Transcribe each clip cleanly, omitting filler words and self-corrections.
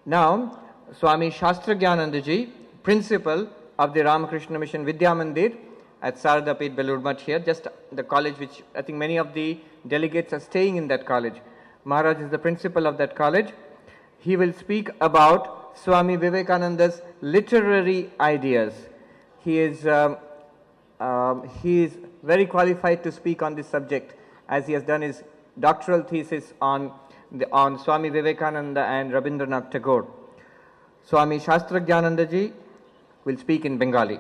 Now, Swami Shastrajnananda Ji, principal of the Ramakrishna Mission Vidya Mandir at Sarvapriyananda Belur Math here, just the college which I think many of the delegates are staying in that college. Maharaj is the principal of that college. He will speak about Swami Vivekananda's literary ideas. He is very qualified to speak on this subject, as he has done his doctoral thesis on Swami Vivekananda and Rabindranath Tagore. Swami Shastrajnananda Ji will speak in Bengali.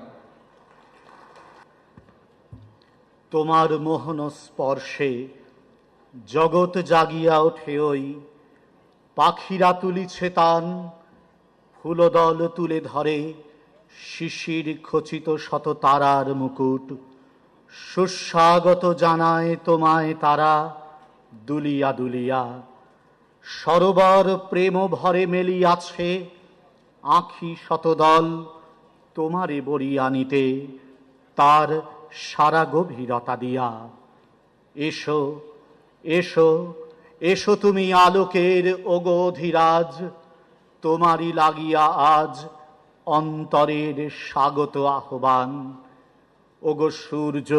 তোমার মোহন স্পর্শে জগৎ জাগিয়া ওঠে ওই, পাখিরা তুলিছে তান, ফুলদল তুলে ধরে শিশির খচিত শত তারার মুকুট, সুস্বাগত জানায় তোমায় তারা দুলিয়া দুলিয়া, সরোবর প্রেম ভরে মেলিয়াছে আঁখি শতদল, তোমারে বরিয়ানিতে তার সারা গভীরতা দিয়া। এসো এসো এসো তুমি আলোকের ওগো ধীরাজ, তোমারই লাগিয়া আজ অন্তরের স্বাগত আহ্বান। ওগো সূর্য,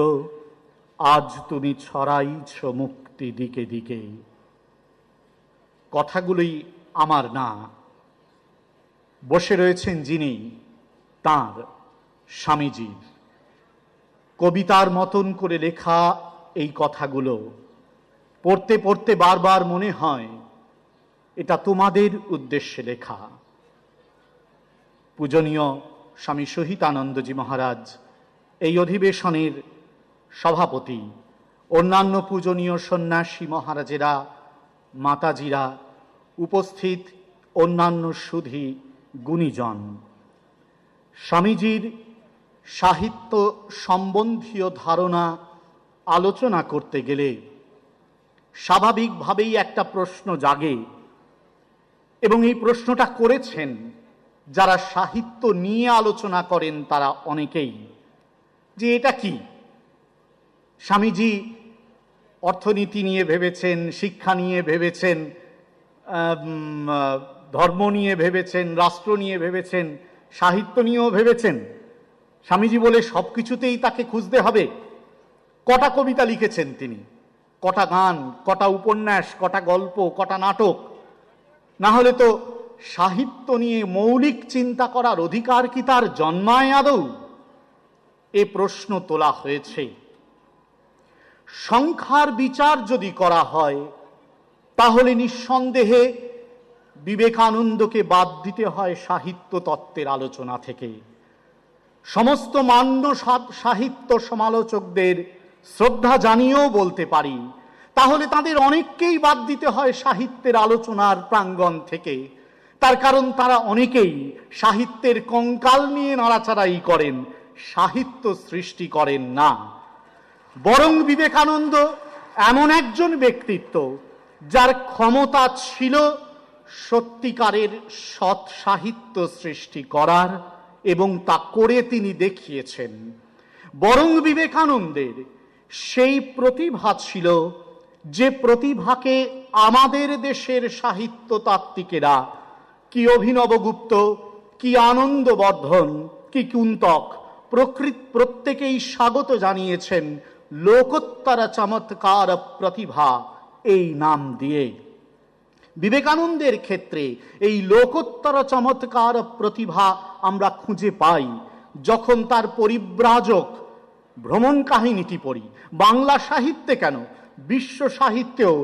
আজ তুমি ছড়াইছ মুক্তি দিকে দিকে। কথাগুলোই আমার না, বসে রয়েছেন যিনি তাঁর স্বামীজির কবিতার মতন করে লেখা এই কথাগুলো পড়তে পড়তে বারবার মনে হয় এটা তোমাদের উদ্দেশ্যে লেখা। পূজনীয় স্বামী সুহিতানন্দজি মহারাজ এই অধিবেশনের সভাপতি, অন্যান্য পূজনীয় সন্ন্যাসী মহারাজেরা, মাতাজিরা, উপস্থিত অন্যান্য সুধী গুণীজন, স্বামীজির সাহিত্য সম্বন্ধীয় ধারণা আলোচনা করতে গেলে স্বাভাবিকভাবেই একটা প্রশ্ন জাগে, এবং এই প্রশ্নটা করেছেন যারা সাহিত্য নিয়ে আলোচনা করেন তারা অনেকেই, যে এটা কি? স্বামীজি অর্থনীতি নিয়ে ভেবেছেন, শিক্ষা নিয়ে ভেবেছেন, ধর্ম নিয়ে ভেবেছেন, রাষ্ট্র নিয়ে ভেবেছেন, সাহিত্য নিয়েও ভেবেছেন। স্বামীজি বলে সব কিছুতেই তাকে খুঁজতে হবে। কটা কবিতা লিখেছেন তিনি, কটা গান, কটা উপন্যাস, কটা গল্প, কটা নাটক? না হলে তো সাহিত্য নিয়ে মৌলিক চিন্তা করার অধিকার কি তার জন্মায় আদৌ? এ প্রশ্ন তোলা হয়েছে। সংখ্যার বিচার যদি করা হয় তাহলে নিঃসন্দেহে বিবেকানন্দকে বাদ দিতে হয় সাহিত্য তত্ত্বের আলোচনা থেকে। সমস্ত মান্য সাহিত্য সমালোচকদের শ্রদ্ধা জানিয়েও বলতে পারি, তাহলে তাদের অনেককেই বাদ দিতে হয় সাহিত্যের আলোচনার প্রাঙ্গণ থেকে। তার কারণ তারা অনেকেই সাহিত্যের কঙ্কাল নিয়ে নাড়াচাড়াই করেন, সাহিত্য সৃষ্টি করেন না। বরং বিবেকানন্দ এমন একজন ব্যক্তিত্ব যার ক্ষমতা ছিল সত্যিকারের সৎ সাহিত্য সৃষ্টি করার, এবং তা করে তিনি দেখিয়েছেন। বরং বিবেকানন্দের সেই প্রতিভা ছিল যে প্রতিভাকে আমাদের দেশের সাহিত্যতাত্ত্বিকেরা কি অভিনবগুপ্ত, কি আনন্দবর্ধন, কি কুন্তক প্রত্যেকেই স্বাগত জানিয়েছেন লোকোত্তর চমৎকার প্রতিভা এই নাম দিয়ে। বিবেকানন্দের ক্ষেত্রে এই লোকোত্তর চমৎকার প্রতিভা আমরা খুঁজে পাই যখন তার পরিব্রাজক ভ্রমণ কাহিনীটি পড়ি। বাংলা সাহিত্যে কেন, বিশ্ব সাহিত্যেও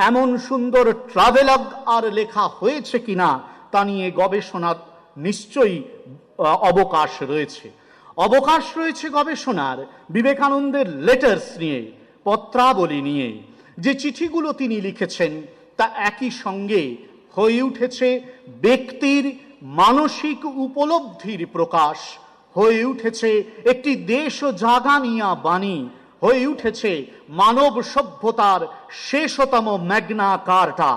এমন সুন্দর ট্রাভেলগ আর লেখা হয়েছে কিনা তা নিয়ে গবেষণার নিশ্চয়ই অবকাশ রয়েছে। অবকাশ রয়েছে গবেষণার বিবেকানন্দের লেটার্স নিয়ে, পত্রাবলী নিয়ে। যে চিঠিগুলো তিনি লিখেছেন তা একই সঙ্গে হয়ে উঠেছে ব্যক্তির মানসিক উপলব্ধির প্রকাশ, হয়ে উঠেছে একটি দেশ জাগানিয়া বাণী, হয়ে উঠেছে মানব সভ্যতার শেষতম ম্যাগনা কার্টা।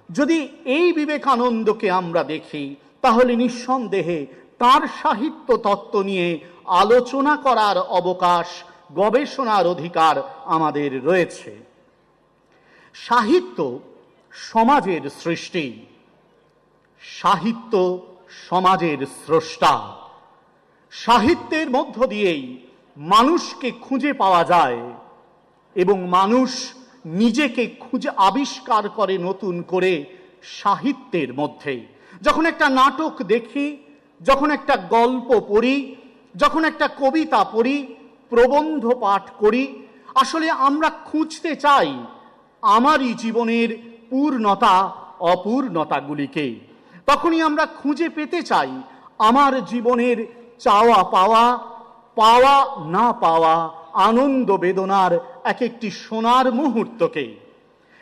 যদি এই বিবেকানন্দকে আমরা দেখি তাহলে নিঃসন্দেহে তার সাহিত্য তত্ত্ব নিয়ে আলোচনা করার অবকাশ, গবেষণার অধিকার আমাদের রয়েছে। সাহিত্য সমাজের সৃষ্টি, সাহিত্য সমাজের স্রষ্টা। সাহিত্যের মধ্য দিয়েই মানুষকে খুঁজে পাওয়া যায় এবং মানুষ নিজেকে খুঁজে আবিষ্কার করে নতুন করে সাহিত্যের মধ্যে। যখন একটা নাটক দেখি, যখন একটা গল্প পড়ি, যখন একটা কবিতা পড়ি, প্রবন্ধ পাঠ করি, আসলে আমরা খুঁজতে চাই আমারই জীবনের পূর্ণতা অপূর্ণতাগুলিকে। তখনই আমরা খুঁজে পেতে চাই আমার জীবনের চাওয়া পাওয়া, পাওয়া না পাওয়া, আনন্দ বেদনার এক একটি সোনার মুহূর্তকে।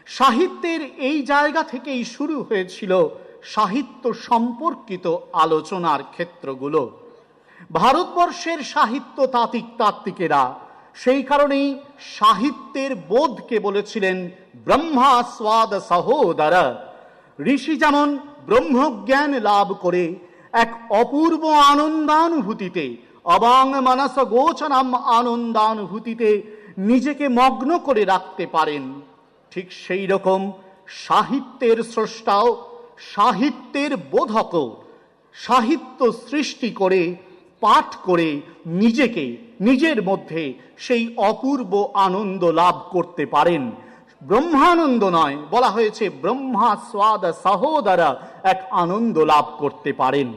সাহিত্যের এই জায়গা থেকেই শুরু হয়েছিল সাহিত্য সম্পর্কিত আলোচনার ক্ষেত্রগুলো। ভারতবর্ষের সাহিত্য তাত্ত্বিকেরা সেই কারণেই সাহিত্যের বোধকে বলেছিলেন ব্রহ্মা স্বাদ সহোদর। ঋষি যেমন ব্রহ্মজ্ঞান লাভ করে এক অপূর্ব আনন্দানুভূতিতে, অবাং মানস গোচরম আনন্দানুভূতিতে নিজেকে মগ্ন করে রাখতে পারেন, ঠিক সেই রকম সাহিত্যের স্রষ্টাও, সাহিত্যের বোধকও সাহিত্য সৃষ্টি করে, পাঠ করে নিজেকে, নিজের মধ্যে সেই অপূর্ব আনন্দ লাভ করতে পারেন। ব্রহ্মানন্দ নয়, বলা হয়েছে ব্রহ্মা স্বাদ সহোদর এক আনন্দ লাভ করতে পারেন।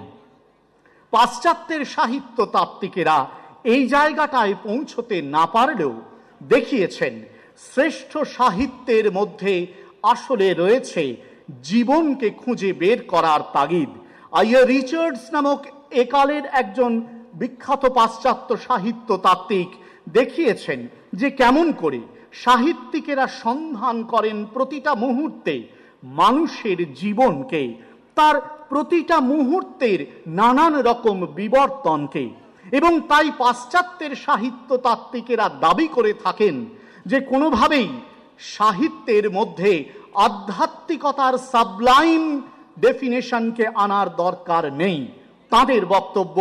পাশ্চাত্যের সাহিত্য তাত্ত্বিকেরা এই জায়গাটায় পৌঁছতে না পারলেও দেখিয়েছেন শ্রেষ্ঠ সাহিত্যের মধ্যে আসলে রয়েছে জীবনকে খুঁজে বের করার তাগিদ। আইয়ার রিচার্ডস নামক একালের একজন বিখ্যাত পাশ্চাত্য সাহিত্য তাত্ত্বিক দেখিয়েছেন যে কেমন করে সাহিত্যিকেরা সন্ধান করেন প্রতিটা মুহূর্তে মানুষের জীবনকে, তার প্রতিটা মুহূর্তের নানান রকম বিবর্তনকে। এবং তাই পাশ্চাত্যের সাহিত্য তাত্ত্বিকেরা দাবি করে থাকেন যে কোনোভাবেই সাহিত্যের মধ্যে আধ্যাত্মিকতার সাবলাইম ডেফিনেশনকে আনার দরকার নেই। তাদের বক্তব্য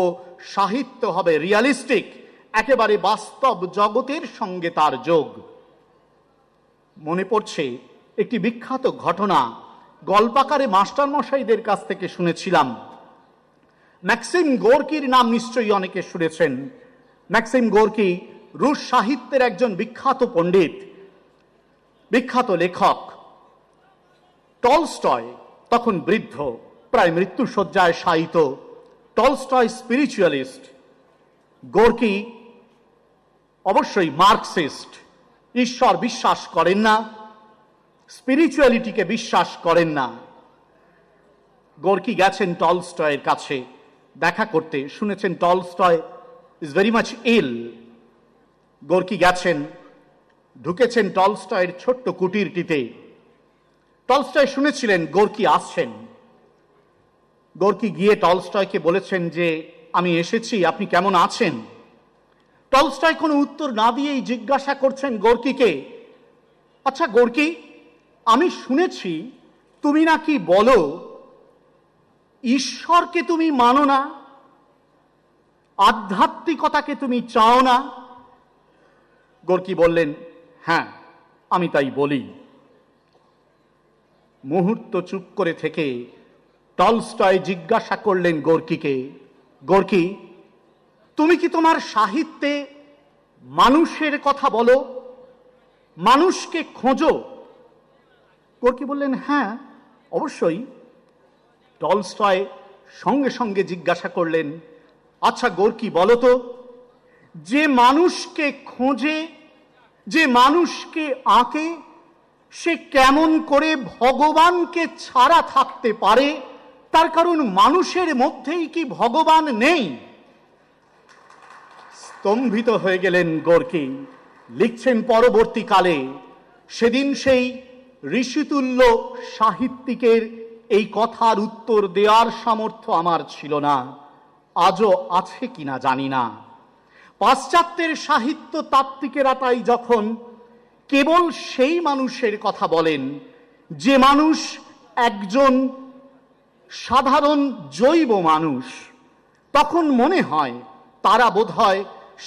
সাহিত্য হবে রিয়ালিস্টিক, একেবারে বাস্তব জগতের সঙ্গে তার যোগ। মনে পড়ছে একটি বিখ্যাত ঘটনা, গল্পাকারে মাস্টারমশাইদের কাছ থেকে শুনেছিলাম। ম্যাক্সিম গোর্কির নাম নিশ্চয়ই অনেকে শুনেছেন। ম্যাক্সিম গোর্কি রুশ সাহিত্যের একজন বিখ্যাত পণ্ডিত, বিখ্যাত লেখক। টলস্টয় তখন বৃদ্ধ, প্রায় মৃত্যুশয্যায় শায়িত। টলস্টয় স্পিরিচুয়ালিস্ট, গোর্কি অবশ্যই মার্কসিস্ট। ঈশ্বর বিশ্বাস করেন না, স্পিরিচুয়ালিটিকে বিশ্বাস করেন না। গোর্কি গেছেন টলস্টয়ের কাছে দেখা করতে, শুনেছেন Tolstoy is very much ill. Gorky গেছেন, ঢুকেছেন টলস্টয়ের ছোট্ট কুটিরটিতে। টলস্টয় শুনেছিলেন গোর্কি আসছেন। গোর্কি গিয়ে টলস্টয়কে বলেছেন যে আমি এসেছি, আপনি কেমন আছেন? টলস্টয় কোনো উত্তর না দিয়েই জিজ্ঞাসা করছেন গোর্কিকে, আচ্ছা গোর্কি, আমি শুনেছি তুমি নাকি বলো ঈশ্বরকে তুমি মানো না, আধ্যাত্মিকতাকে তুমি চাও না। গোর্কি বললেন, হ্যাঁ আমি তাই বলি। মুহূর্ত চুপ করে থেকে টলস্টয় জিজ্ঞাসা করলেন গোর্কিকে, গোর্কি, তুমি কি তোমার সাহিত্যে মানুষের কথা বলো, মানুষকে খোঁজো? গোর্কি বললেন, হ্যাঁ অবশ্যই। টলস্টয় সঙ্গে সঙ্গে জিজ্ঞাসা করলেন, আচ্ছা গোর্কি বলো তো, যে মানুষকে খোঁজে, যে মানুষকে আঁকে, সে কেমন করে ভগবানকে ছাড়া থাকতে পারে? তার কারণ মানুষের মধ্যেই কি ভগবান নেই? স্তম্ভিত হয়ে গেলেন গোর্কি। লিখছেন পরবর্তীকালে, সেদিন সেই ঋষিতুল্য সাহিত্যিকের এই কথার উত্তর দেওয়ার সামর্থ্য আমার ছিল না, আজও আছে কিনা জানি না। পাশ্চাত্যের সাহিত্য তাত্ত্বিকেরা তাই যখন কেবল সেই মানুষের কথা বলেন যে মানুষ একজন সাধারণ জৈব মানুষ, তখন মনে হয় তারা বোধহয়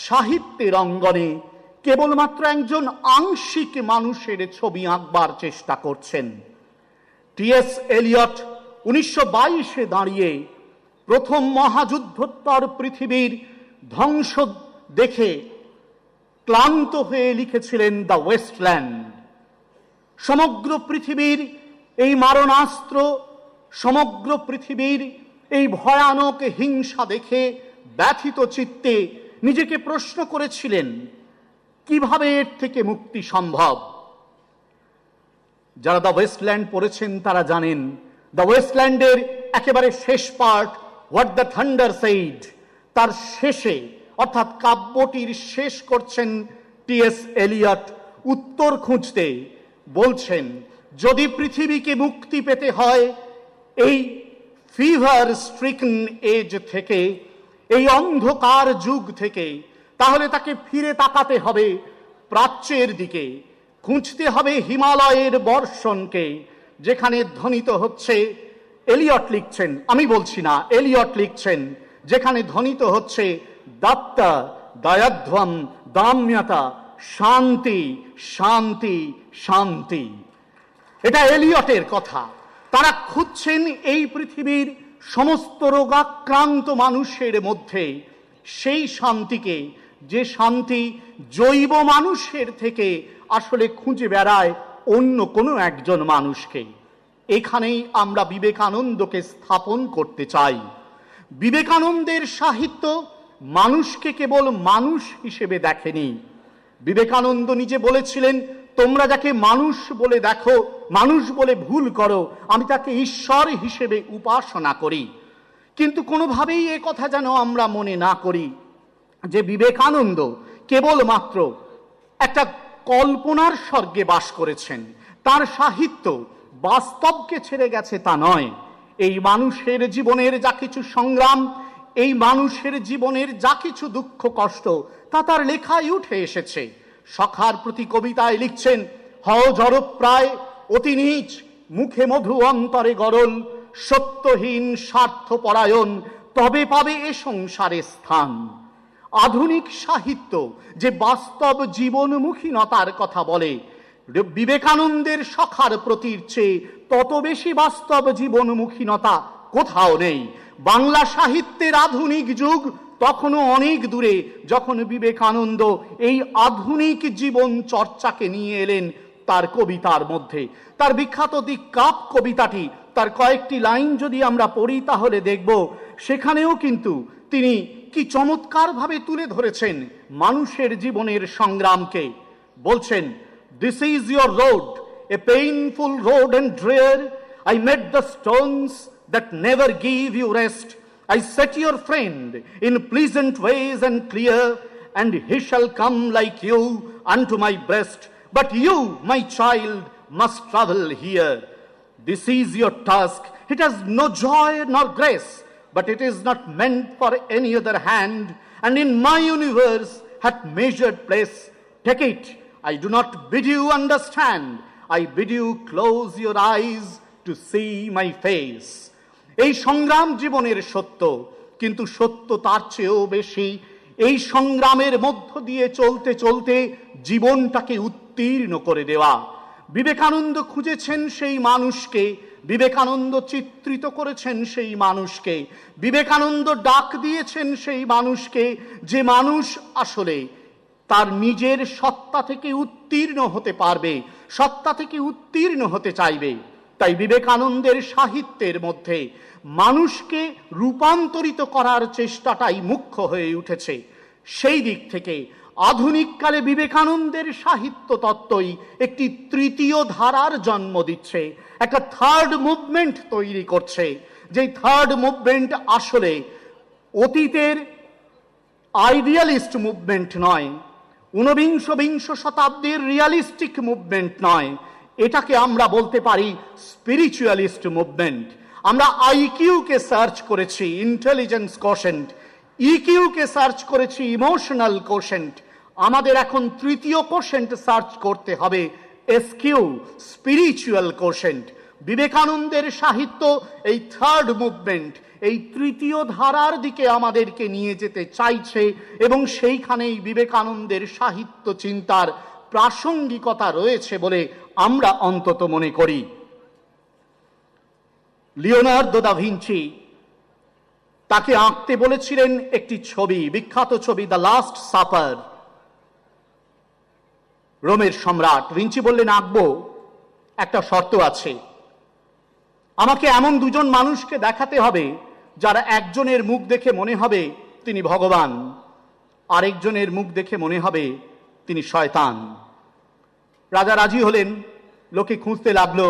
সাহিত্যের অঙ্গনে কেবলমাত্র একজন আংশিক মানুষের ছবি আঁকবার চেষ্টা করছেন। টি.এস. এলিয়ট 1922-এ দাঁড়িয়ে প্রথম মহাযুদ্ধোত্তর পৃথিবীর ধ্বংস দেখে ক্লান্ত হয়ে লিখেছিলেন দ্য ওয়েস্টল্যান্ড। সমগ্র পৃথিবীর এই মারণাস্ত্র, সমগ্র পৃথিবীর এই ভয়ানক হিংসা দেখে ব্যথিত চিত্তে নিজেকে প্রশ্ন করেছিলেন কিভাবে এর থেকে মুক্তি সম্ভব। যারা দ্য ওয়েস্টল্যান্ড পড়েছেন তারা জানেন দ্য ওয়েস্টল্যান্ডের একেবারে শেষ part, what the thunder said, তার শেষে অর্থাৎ কাব্যটির শেষ করছেন টি.এস. এলিয়ট উত্তর খুঁজতে, বলছেন যদি পৃথিবীকে মুক্তি পেতে হয় এই ফিভার স্ট্রিকন এজ থেকে, এই অন্ধকার যুগ থেকে, তাহলে তাকে ফিরে তাকাতে হবে প্রাচ্যের দিকে, খুঁজতে হবে হিমালয়ের বর্ষণকে, যেখানে ধ্বনিত হচ্ছে, এলিয়ট লিখছেন, আমি বলছি না, এলিয়ট লিখছেন, যেখানে ধ্বনিত হচ্ছে দত্ত, দয়াধ্বম, দাম্যতা, শান্তি, শান্তি, শান্তি। এটা এলিয়টের কথা। তারা খুঁজছেন এই পৃথিবীর সমস্ত রোগাক্রান্ত মানুষের মধ্যে সেই শান্তিকে, যে শান্তি জৈব মানুষের থেকে আসলে খুঁজে বেড়ায় অন্য কোনো একজন মানুষকে। এখানেই আমরা বিবেকানন্দকে স্থাপন করতে চাই। বিবেকানন্দের সাহিত্য মানুষকে কেবল মানুষ হিসেবে দেখেনি। বিবেকানন্দ নিজে বলেছিলেন, তোমরা যাকে মানুষ বলে দেখো, মানুষ বলে ভুল করো, আমি তাকে ঈশ্বর হিসেবে উপাসনা করি। কিন্তু কোনোভাবেই এ কথা যেন আমরা মনে না করি যে বিবেকানন্দ কেবলমাত্র একটা কল্পনার স্বর্গে বাস করেছেন। তার সাহিত্য বাস্তবকে ছেড়ে গেছে তা নয়। এই মানুষের জীবনের যা কিছু সংগ্রাম, এই মানুষের জীবনের যা কিছু দুঃখ কষ্ট, তা তার লেখায় উঠে এসেছে। সখার প্রতি কবিতায় লিখছেন, হও জড়প্রায় অতি নীচ, মুখে মধু অন্তরে গরল, সত্যহীন স্বার্থপরায়ণ, তবে পাবে এ সংসারে স্থান। আধুনিক সাহিত্য যে বাস্তব জীবনমুখীনতার কথা বলে, বিবেকানন্দের সখার প্রতির চেয়ে তত বেশি বাস্তব জীবনমুখীনতা কোথাও নেই। বাংলা সাহিত্যের আধুনিক যুগ তখনও অনেক দূরে, যখন বিবেকানন্দ এই আধুনিক জীবন চর্চাকে নিয়ে এলেন তার কবিতার মধ্যে। তার বিখ্যাত দি কাপ কবিতাটি, তার কয়েকটি লাইন যদি আমরা পড়ি তাহলে দেখব সেখানেও কিন্তু তিনি কি চমৎকারভাবে তুলে ধরেছেন মানুষের জীবনের সংগ্রামকে। বলছেন, this is your road, A painful road and dryer, I met the Stones that never give you rest. I set your friend in pleasant ways and clear, and he shall come like you unto my breast. But you, my child, must travel here. This is your task. It has no joy nor grace, but it is not meant for any other hand, and in my universe hath measured place. Take it. I do not bid you understand. I bid you close your eyes to see my face. এই সংগ্রাম জীবনের সত্য, কিন্তু সত্য তার চেয়েও বেশি এই সংগ্রামের মধ্য দিয়ে চলতে চলতে জীবনটাকে উত্তীর্ণ করে দেওয়া। বিবেকানন্দ খুঁজেছেন সেই মানুষকে, বিবেকানন্দ চিত্রিত করেছেন সেই মানুষকে, বিবেকানন্দ ডাক দিয়েছেন সেই মানুষকে, যে মানুষ আসলে তার নিজের সত্তা থেকে উত্তীর্ণ হতে পারবে, সত্তা থেকে উত্তীর্ণ হতে চাইবে। তাই বিবেকানন্দের সাহিত্যের মধ্যে মানুষকে রূপান্তরিত করার চেষ্টাটাই মুখ্য হয়ে উঠেছে। সেই দিক থেকে আধুনিককালে বিবেকানন্দের সাহিত্য তত্ত্বই একটি তৃতীয় ধারার জন্ম দিচ্ছে, একটা থার্ড মুভমেন্ট তৈরি করছে। যেই থার্ড মুভমেন্ট আসলে অতীতের আইডিয়ালিস্ট মুভমেন্ট নয়, ঊনবিংশ শতাব্দীর রিয়ালিস্টিক মুভমেন্ট নয়, এটাকে আমরা বলতে পারি স্পিরিচুয়ালিস্ট মুভমেন্ট। আমরা আইকিউকে সার্চ করেছি, ইন্টেলিজেন্স কোশেন্ট, ইকিউকে সার্চ করেছি, ইমোশনাল কোশেন্ট। আমাদের এখন তৃতীয় কোশেন্ট সার্চ করতে হবে, এসকিউ, স্পিরিচুয়াল কোশেন্ট। বিবেকানন্দের সাহিত্য এই থার্ড মুভমেন্ট, এই তৃতীয় ধারার দিকে আমাদেরকে নিয়ে যেতে চাইছে, এবং সেইখানেই বিবেকানন্দের সাহিত্য চিন্তার প্রাসঙ্গিকতা রয়েছে বলে আমরা অন্তত মনে করি। লিওনার্দো দা ভিঞ্চি তাকে আঁকতে বলেছিলেন একটি ছবি, বিখ্যাত ছবি দ্য লাস্ট সাপার। রোমের সম্রাট ভিঞ্চি বললেন, আঁকবো, একটা শর্ত আছে, আমাকে এমন দুজন মানুষকে দেখাতে হবে যারা একজনের মুখ দেখে মনে হবে তিনি ভগবান, আরেকজনের মুখ দেখে মনে হবে তিনি শয়তান। রাজা রাজি হলেন, লোকে খুঁজতে লাগলো।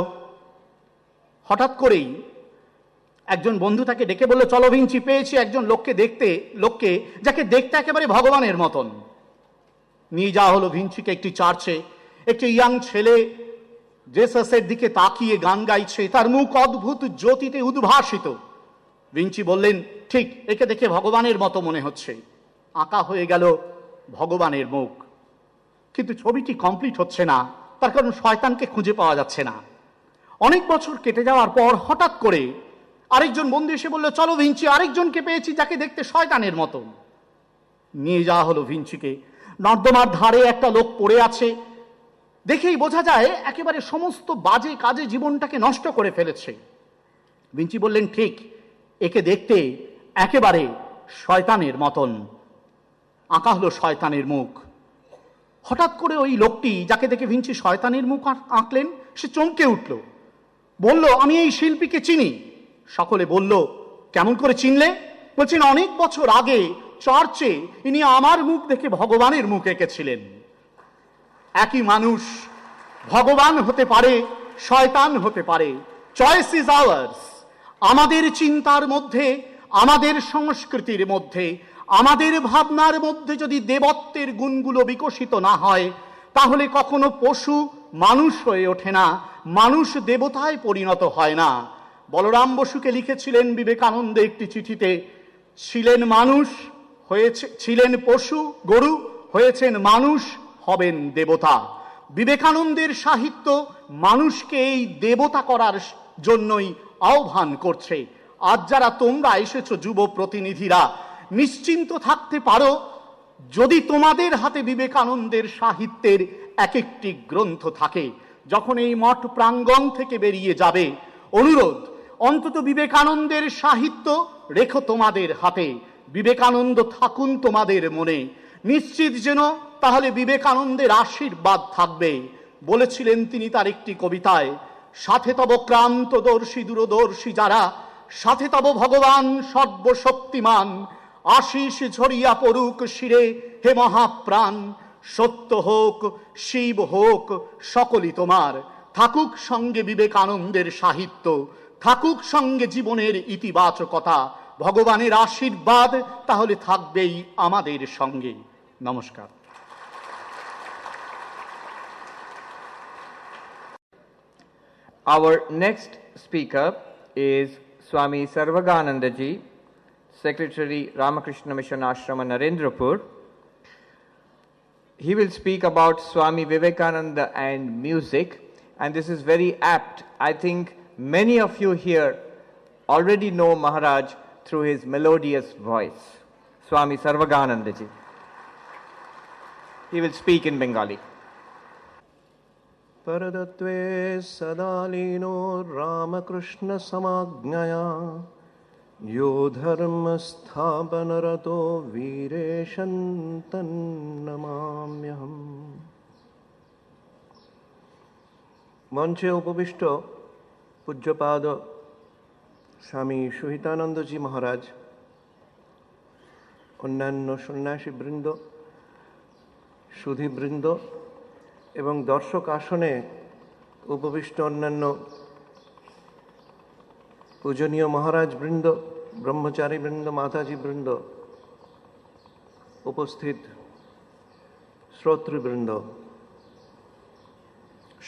হঠাৎ করেই একজন বন্ধু তাকে ডেকে বলল, চলো ভিঞ্চি, পেয়েছি একজন লোককে যাকে দেখতে একেবারে ভগবানের মতন। নিয়ে যাওয়া হলো ভিঞ্চিকে একটি চার্চে। একটি ইয়াং ছেলে জেসাসের দিকে তাকিয়ে গান গাইছে, তার মুখ অদ্ভুত জ্যোতিতে উদ্ভাসিত। ভিঞ্চি বললেন, ঠিক, একে দেখে ভগবানের মতো মনে হচ্ছে। আঁকা হয়ে গেল ভগবানের মুখ, কিন্তু ছবিটি কমপ্লিট হচ্ছে না, তার কারণ শয়তানকে খুঁজে পাওয়া যাচ্ছে না। অনেক বছর কেটে যাওয়ার পর হঠাৎ করে আরেকজন বন্ধু এসে বলল, চলো ভিঞ্চি, আরেকজনকে পেয়েছি যাকে দেখতে শয়তানের মতো। নিয়ে যাওয়া হলো ভিঞ্চিকে। নর্দমার ধারে একটা লোক পড়ে আছে, দেখেই বোঝা যায় একেবারে সমস্ত বাজে কাজে জীবনটাকে নষ্ট করে ফেলেছে। ভিঞ্চি বললেন, ঠিক, একে দেখতে একেবারে শয়তানের মতন। আঁকা হলো শয়তানের মুখ। হঠাৎ করে ওই লোকটি যাকে দেখে ভিঞ্চি শয়তানের মুখ আঁকলেন, সে চমকে উঠল, বলল, আমি এই শিল্পীকে চিনি। সকলে বলল, কেমন করে চিনলে? বলছেন, অনেক বছর আগে চার্চে ইনি আমার মুখ দেখে ভগবানের মুখ এঁকেছিলেন। একই মানুষ ভগবান হতে পারে, শয়তান হতে পারে। Choice is ours. আমাদের চিন্তার মধ্যে, আমাদের সংস্কৃতির মধ্যে, আমাদের ভাবনার মধ্যে যদি দেবত্বের গুণগুলো বিকশিত না হয়, তাহলে কখনো পশু মানুষ হয়ে ওঠে না, মানুষ দেবতায় পরিণত হয় না। বলরাম বসুকে লিখেছিলেন বিবেকানন্দ একটি চিঠিতে, ছিলেন মানুষ, ছিলেন পশু গরু, হয়েছেন মানুষ, হবেন দেবতা। বিবেকানন্দের সাহিত্য মানুষকে এই দেবতা করার জন্যই আহ্বান করছে। আজ যারা তোমরা এসেছো যুব প্রতিনিধিরা, নিশ্চিন্ত থাকতে পারো, যদি তোমাদের হাতে বিবেকানন্দের সাহিত্যের এক একটি গ্রন্থ থাকে, যখন এই মঠ প্রাঙ্গণ থেকে বেরিয়ে যাবে, অনুরোধ, অন্তত বিবেকানন্দের সাহিত্য রেখো তোমাদের হাতে, বিবেকানন্দ থাকুন তোমাদের মনে। নিশ্চিত যেন তাহলে বিবেকানন্দের আশীর্বাদ থাকবে। বলেছিলেন তিনি তার একটি কবিতায়, সাথে তব ক্রান্তদর্শী দূরদর্শী যারা, সাথে তব ভগবান সর্বশক্তিমান, আশিস ঝরিয়া পড়ুক শিরে হে মহাপ্রাণ, সত্য হোক শিব হোক সকলই তোমার। থাকুক সঙ্গে বিবেকানন্দের সাহিত্য, থাকুক সঙ্গে জীবনের ইতিবাচকতা, ভগবানের আশীর্বাদ তাহলে থাকবেই আমাদের সঙ্গে। নমস্কার। Our next speaker is Swami Sarvagananda Ji, Secretary, Ramakrishna Mission Ashram, Narendrapur. He will speak about Swami Vivekananda and music, and this is very apt. I think many of you here already know Maharaj through his melodious voice. Swami Sarvagananda Ji. He will speak in Bengali. Paradatve sadalino Ramakrishna samagnaya yo dharma sthapanarato vireshantan namamyaham. মঞ্চে উপবিষ্ট পূজ্যপাদ স্বামী সুহিতানন্দ জি মহারাজ, অন্যান্য সন্ন্যাসীবৃন্দ, সুধীবৃন্দ এবং দর্শক আসনে উপবিষ্ট অন্যান্য পূজনীয় মহারাজবৃন্দ, ব্রহ্মচারীবৃন্দ, মাতাজীবৃন্দ, উপস্থিত শ্রোতৃবৃন্দ,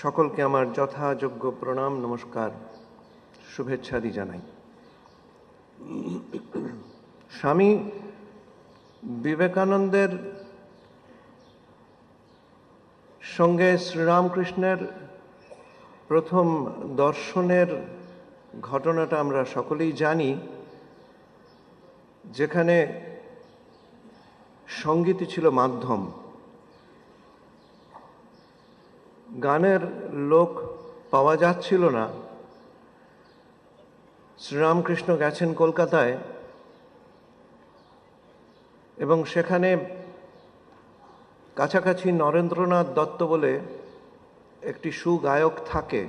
সকলকে আমার যথাযোগ্য প্রণাম, নমস্কার, শুভেচ্ছাদি জানাই। স্বামী বিবেকানন্দের সঙ্গে শ্রীরামকৃষ্ণের প্রথম দর্শনের ঘটনাটা আমরা সকলেই জানি, যেখানে সঙ্গীতই ছিল মাধ্যম। গানের লোক পাওয়া যাচ্ছিল না, শ্রীরামকৃষ্ণ গেছেন কলকাতায় এবং সেখানে কাছাকাছি নরেন্দ্রনাথ দত্ত বলে একটি সুগায়ক থাকে।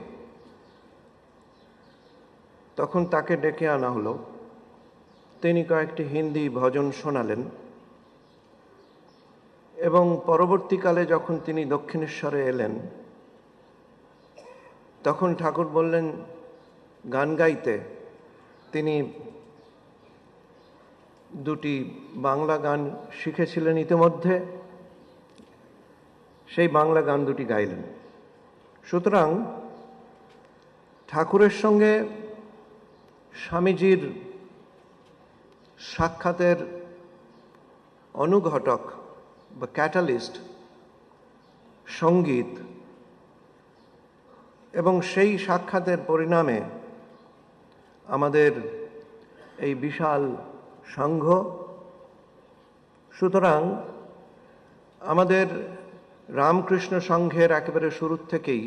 তখন তাকে ডেকে আনা হলো, তিনি কয়েকটি হিন্দি ভজন শোনালেন এবং পরবর্তীকালে যখন তিনি দক্ষিণেশ্বরে এলেন তখন ঠাকুর বললেন গান গাইতে। তিনি দুটি বাংলা গান শিখেছিলেন ইতিমধ্যে, সেই বাংলা গান দুটি গাইলেন। সুতরাং ঠাকুরের সঙ্গে স্বামীজির সাক্ষাতের অনুঘটক বা ক্যাটালিস্ট সঙ্গীত, এবং সেই সাক্ষাতের পরিণামে আমাদের এই বিশাল সংঘ। সুতরাং আমাদের রামকৃষ্ণ সংঘের একেবারে শুরুর থেকেই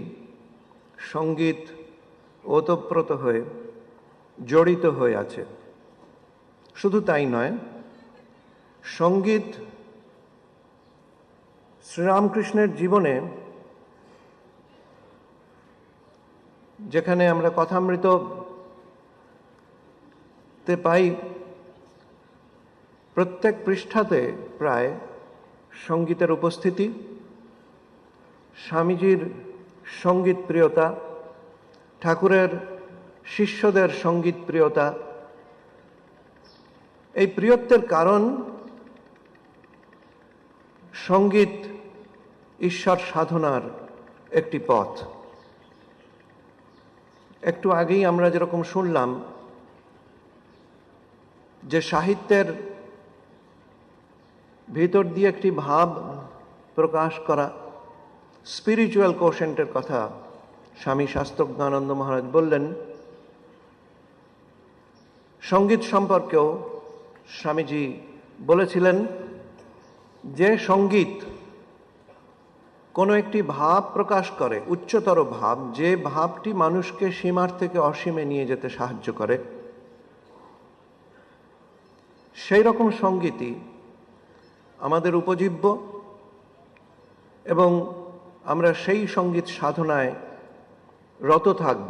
সঙ্গীত ওতপ্রোত হয়ে জড়িত হয়ে আছে। শুধু তাই নয়, সঙ্গীত শ্রীরামকৃষ্ণের জীবনে, যেখানে আমরা কথামৃততে পাই প্রত্যেক পৃষ্ঠাতে প্রায় সঙ্গীতের উপস্থিতি, স্বামীজির সঙ্গীত প্রিয়তা, ঠাকুরের শিষ্যদের সঙ্গীত প্রিয়তা। এই প্রিয়ত্বের কারণ সঙ্গীত ঈশ্বর সাধনার একটি পথ। একটু আগেই আমরা যেরকম শুনলাম যে সাহিত্যের ভিতর দিয়ে একটি ভাব প্রকাশ করা, স্পিরিচুয়াল কোশেন্টের কথা স্বামী শাস্ত্রজ্ঞানন্দ মহারাজ বললেন। সঙ্গীত সম্পর্কেও স্বামীজি বলেছিলেন যে সঙ্গীত কোনো একটি ভাব প্রকাশ করে, উচ্চতর ভাব, যে ভাবটি মানুষকে সীমার থেকে অসীমে নিয়ে যেতে সাহায্য করে, সেই রকম সঙ্গীতই আমাদের উপজীব্য এবং আমরা সেই সঙ্গীত সাধনায় রত থাকব।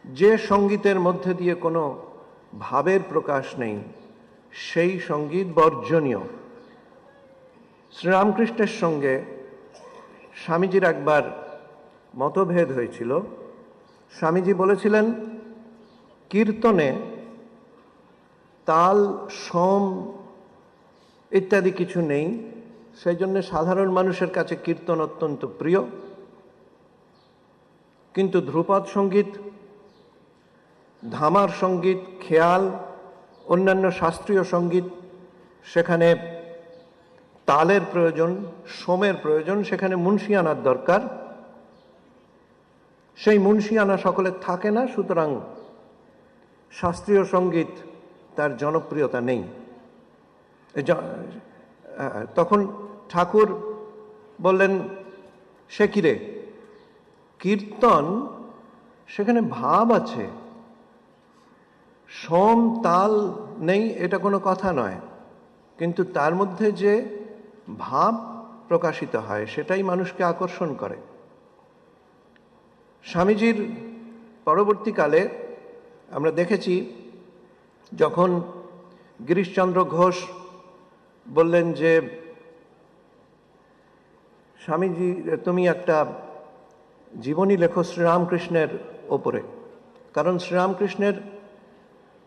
যে সঙ্গীতের মধ্যে দিয়ে কোনো ভাবের প্রকাশ নেই সেই সঙ্গীত বর্জনীয়। শ্রীরামকৃষ্ণের সঙ্গে স্বামীজির একবার মতভেদ হয়েছিল। স্বামীজি বলেছিলেন কীর্তনে তাল, সম ইত্যাদি কিছু নেই, সেই জন্য সাধারণ মানুষের কাছে কীর্তন অত্যন্ত প্রিয়। কিন্তু ধ্রুপদ সঙ্গীত, ধামার সঙ্গীত, খেয়াল, অন্যান্য শাস্ত্রীয় সঙ্গীত, সেখানে তালের প্রয়োজন, সোমের প্রয়োজন, সেখানে মুন্সিয়ানার দরকার। সেই মুন্সিয়ানা সকলের থাকে না, সুতরাং শাস্ত্রীয় সঙ্গীত তার জনপ্রিয়তা নেই। তখন ঠাকুর বললেন সে কি রে, কীর্তন সেখানে ভাব আছে, সোম তাল নেই এটা কোনো কথা নয়, কিন্তু তার মধ্যে যে ভাব প্রকাশিত হয় সেটাই মানুষকে আকর্ষণ করে। স্বামীজির পরবর্তীকালে আমরা দেখেছি যখন গিরিশচন্দ্র ঘোষ বললেন যে স্বামীজি তুমি একটা জীবনী লেখো শ্রীরামকৃষ্ণের ওপরে, কারণ শ্রীরামকৃষ্ণের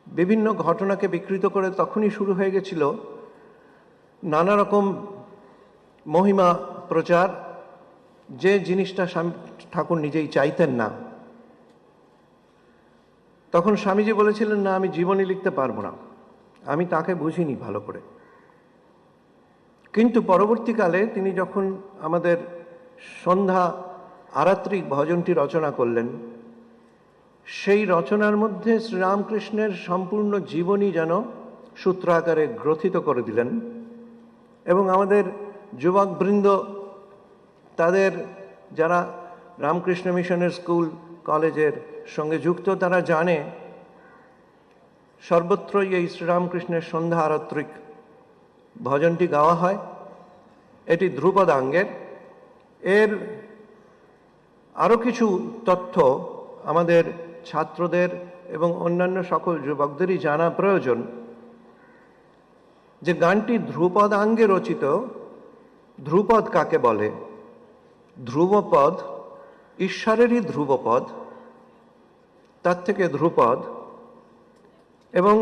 বিভিন্ন ঘটনাকে বিকৃত করে তখনই শুরু হয়ে গেছিল নানা রকম মহিমা প্রচার, যে জিনিসটা ঠাকুর নিজেই চাইতেন না। তখন স্বামীজি বলেছিলেন না, আমি জীবনী লিখতে পারবো না, আমি তাকে বুঝিনি ভালো করে। কিন্তু পরবর্তীকালে তিনি যখন আমাদের সন্ধ্যা আরাত্রিক ভজনটি রচনা করলেন, সেই রচনার মধ্যে শ্রীরামকৃষ্ণের সম্পূর্ণ জীবনী যেন সূত্র আকারে গ্রথিত করে দিলেন। এবং আমাদের যুবকবৃন্দ, তাদের যারা রামকৃষ্ণ মিশনের স্কুল কলেজের সঙ্গে যুক্ত, তারা জানে সর্বত্রই এই শ্রীরামকৃষ্ণের সন্ধ্যা আরাত্রিক ভজনটি গাওয়া হয়। এটি ধ্রুপদাঙ্গের। এর আরও কিছু তথ্য আমাদের ছাত্রদের এবং অন্যান্য সকল যুবকদেরই জানা প্রয়োজন, যে গানটি ধ্রুপদাঙ্গে রচিত। ধ্রুপদ কাকে বলে? ধ্রুবপদ, ঈশ্বরেরই ধ্রুবপদ, তার থেকে ধ্রুপদ। এবং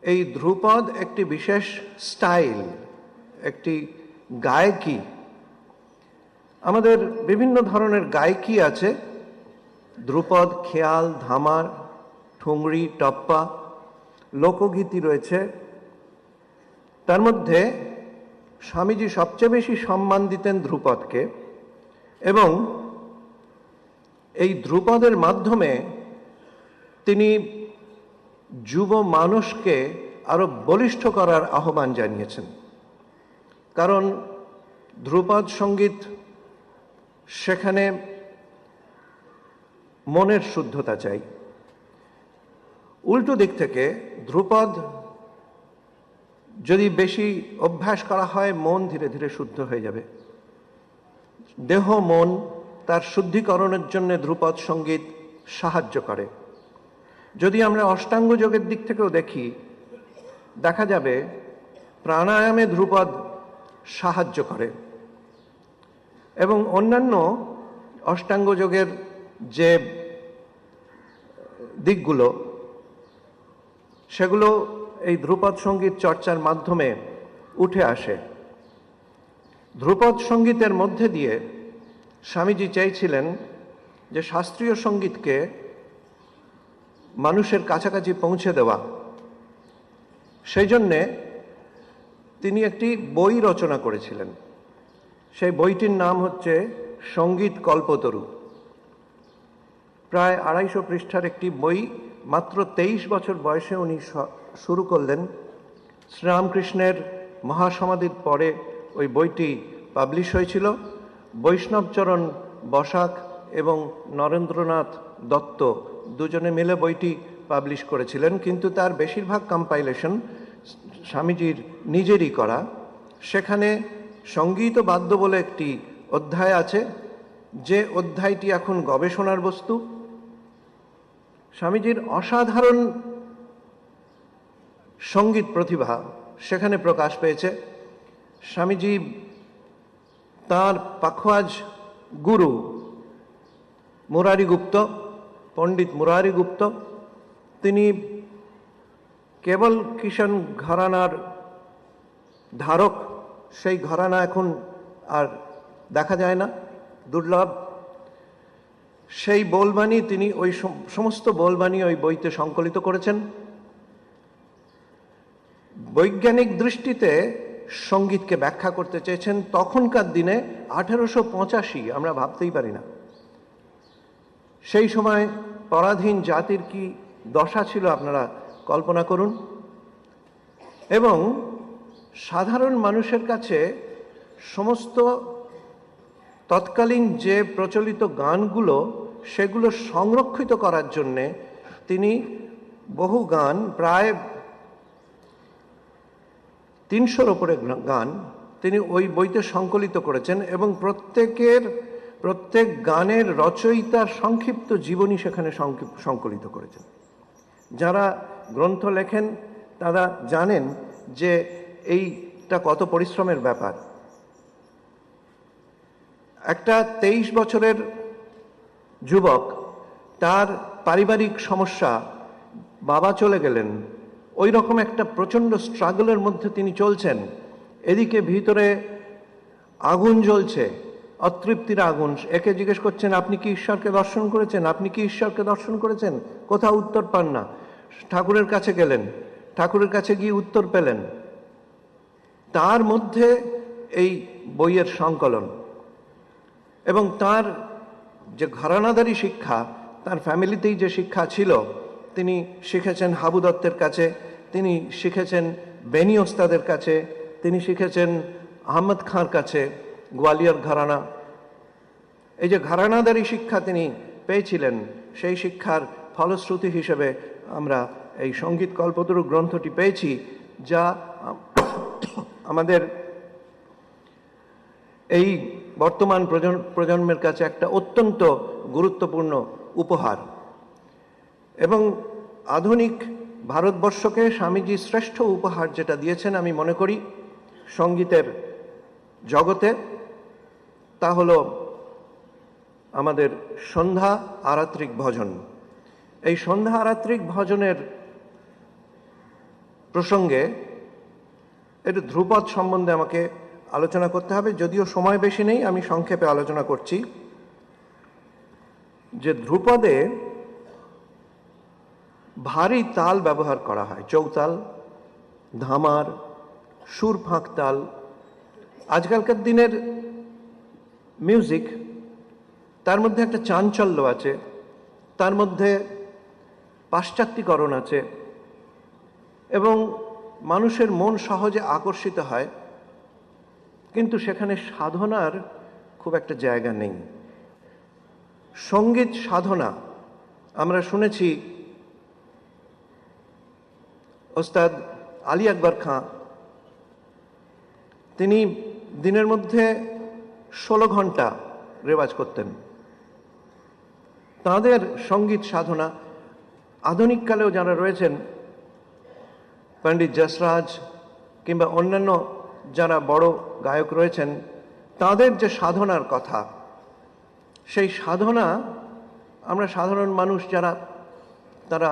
এই ধ্রুপদ একটি বিশেষ স্টাইল, একটি গায়কী। আমাদের বিভিন্ন ধরনের গায়কী আছে, ধ্রুপদ, খেয়াল, ধামার, ঠুংরি, টপ্পা, লোকগীতি রয়েছে। তার মধ্যে স্বামীজি সবচেয়ে বেশি সম্মান দিতেন ধ্রুপদকে, এবং এই ধ্রুপদের মাধ্যমে তিনি যুব মানুষকে আরো বলিষ্ঠ করার আহ্বান জানিয়েছেন। কারণ ধ্রুপদ সঙ্গীত, সেখানে মনের শুদ্ধতা চাই। উল্টো দিক থেকে ধ্রুপদ যদি বেশি অভ্যাস করা হয়, মন ধীরে ধীরে শুদ্ধ হয়ে যাবে। দেহ মন তার শুদ্ধিকরণের জন্য ধ্রুপদ সঙ্গীত সাহায্য করে। যদি আমরা অষ্টাঙ্গ যোগের দিক থেকেও দেখি, দেখা যাবে প্রাণায়ামে ধ্রুপদ সাহায্য করে, এবং অন্যান্য অষ্টাঙ্গ যোগের যে দিকগুলো, সেগুলো এই ধ্রুপদ সঙ্গীত চর্চার মাধ্যমে উঠে আসে। ধ্রুপদ সঙ্গীতের মধ্যে দিয়ে স্বামীজি চেয়েছিলেন যে শাস্ত্রীয় সঙ্গীতকে মানুষের কাছাকাছি পৌঁছে দেওয়া। সেই জন্যে তিনি একটি বই রচনা করেছিলেন। সেই বইটির নাম হচ্ছে সঙ্গীত কল্পতরু। প্রায় 250 পৃষ্ঠার একটি বই। মাত্র 23 বছর বয়সে উনি শুরু করলেন। শ্রীরামকৃষ্ণের মহাসমাধির পরে ওই বইটি পাবলিশ হয়েছিল। বৈষ্ণবচরণ বসাক এবং নরেন্দ্রনাথ দত্ত দুজনে মিলে বইটি পাবলিশ করেছিলেন, কিন্তু তার বেশিরভাগ কম্পাইলেশন স্বামীজির নিজেরই করা। সেখানে সঙ্গীত ও বাদ্য বলে একটি অধ্যায় আছে, যে অধ্যায়টি এখন গবেষণার বস্তু। স্বামীজির অসাধারণ সঙ্গীত প্রতিভা সেখানে প্রকাশ পেয়েছে। স্বামীজি তাঁর পাখোয়াজ গুরু মুরারি গুপ্ত, পণ্ডিত মুরারি গুপ্ত, তিনি কেবল কিষাণ ঘরানার ধারক। সেই ঘরানা এখন আর দেখা যায় না, দুর্লভ। সেই বোলবাণী তিনি ওই সমস্ত বোলবাণী ওই বইতে সংকলিত করেছেন। বৈজ্ঞানিক দৃষ্টিতে সঙ্গীতকে ব্যাখ্যা করতে চেয়েছেন। তখনকার দিনে 1885, আমরা ভাবতেই পারি না সেই সময় পরাধীন জাতির কি দশা ছিল, আপনারা কল্পনা করুন। এবং সাধারণ মানুষের কাছে সমস্ত তৎকালীন যে প্রচলিত গানগুলো, সেগুলো সংরক্ষিত করার জন্যে তিনি বহু গান, প্রায় 300-র উপরে গান তিনি ওই বইতে সংকলিত করেছেন, এবং প্রত্যেক গানের রচয়িতার সংক্ষিপ্ত জীবনী সেখানে সংকলিত করেছেন। যারা গ্রন্থ লেখেন তারা জানেন যে এইটা কত পরিশ্রমের ব্যাপার। একটা 23 বছরের যুবক, তার পারিবারিক সমস্যা, বাবা চলে গেলেন, ওই রকম একটা প্রচণ্ড স্ট্রাগলের মধ্যে তিনি চলছেন। এদিকে ভিতরে আগুন জ্বলছে, অতৃপ্তির আগুন। একে জিজ্ঞেস করছেন, আপনি কি ঈশ্বরকে দর্শন করেছেন? আপনি কি ঈশ্বরকে দর্শন করেছেন? কোথাও উত্তর পান না। ঠাকুরের কাছে গেলেন, ঠাকুরের কাছে গিয়ে উত্তর পেলেন। তার মধ্যে এই বইয়ের সংকলন, এবং তার যে ঘরানাদারি শিক্ষা, তার ফ্যামিলিতেই যে শিক্ষা ছিল, তিনি শিখেছেন হাবু দত্তের কাছে, তিনি শিখেছেন বেনি ওস্তাদের কাছে, তিনি শিখেছেন আহমদ খাঁর কাছে, গোয়ালিয়র ঘরানা। এই যে ঘরানাদারি শিক্ষা তিনি পেয়েছিলেন, সেই শিক্ষার ফলশ্রুতি হিসেবে আমরা এই সঙ্গীত কল্পতরু গ্রন্থটি পেয়েছি, যা আমাদের এই বর্তমান প্রজন্মের কাছে একটা অত্যন্ত গুরুত্বপূর্ণ উপহার। এবং আধুনিক ভারতবর্ষকে স্বামীজি শ্রেষ্ঠ উপহার যেটা দিয়েছেন আমি মনে করি সঙ্গীতের জগতে, তা হলো আমাদের সন্ধ্যা আরাত্রিক ভজন। এই সন্ধ্যা আরাত্রিক ভজনের প্রসঙ্গে একটু ধ্রুপদ সম্বন্ধে আমাকে আলোচনা করতে হবে, যদিও সময় বেশি নেই, আমি সংক্ষেপে আলোচনা করছি। যে ধ্রুপদে ভারী তাল ব্যবহার করা হয়, চৌতাল, ধামার, সুর ফাঁক তাল। আজকালকার দিনের মিউজিক, তার মধ্যে একটা চাঞ্চল্য আছে, তার মধ্যে পাশ্চাত্যিকরণ আছে এবং মানুষের মন সহজে আকর্ষিত হয়, কিন্তু সেখানে সাধনার খুব একটা জায়গা নেই। সঙ্গীত সাধনা আমরা শুনেছি ওস্তাদ আলী আকবর খাঁ, তিনি দিনের মধ্যে 16 ঘন্টা রেওয়াজ করতেন। তাঁদের সঙ্গীত সাধনা, আধুনিককালেও যারা রয়েছেন পণ্ডিত যশরাজ কিংবা অন্যান্য যারা বড় গায়ক রয়েছেন, তাদের যে সাধনার কথা, সেই সাধনা আমরা সাধারণ মানুষ যারা, তারা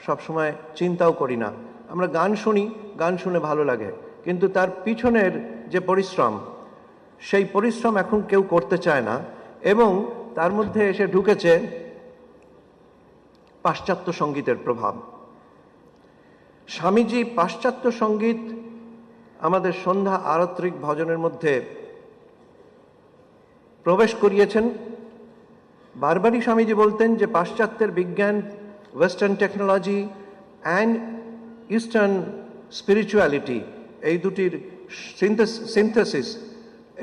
সবসময় চিন্তাও করি না। আমরা গান শুনি, গান শুনে ভালো লাগে, কিন্তু তার পিছনের যে পরিশ্রম, সেই পরিশ্রম এখন কেউ করতে চায় না। এবং তার মধ্যে এসে ঢুকেছে পাশ্চাত্য সঙ্গীতের প্রভাব। স্বামীজি পাশ্চাত্য সঙ্গীত আমাদের সন্ধ্যা আরাত্রিক ভজনের মধ্যে প্রবেশ করিয়েছেন। বারবারই স্বামীজি বলতেন যে পাশ্চাত্যের বিজ্ঞান, western technology and eastern spirituality, এই দুটির সিনথেসিস,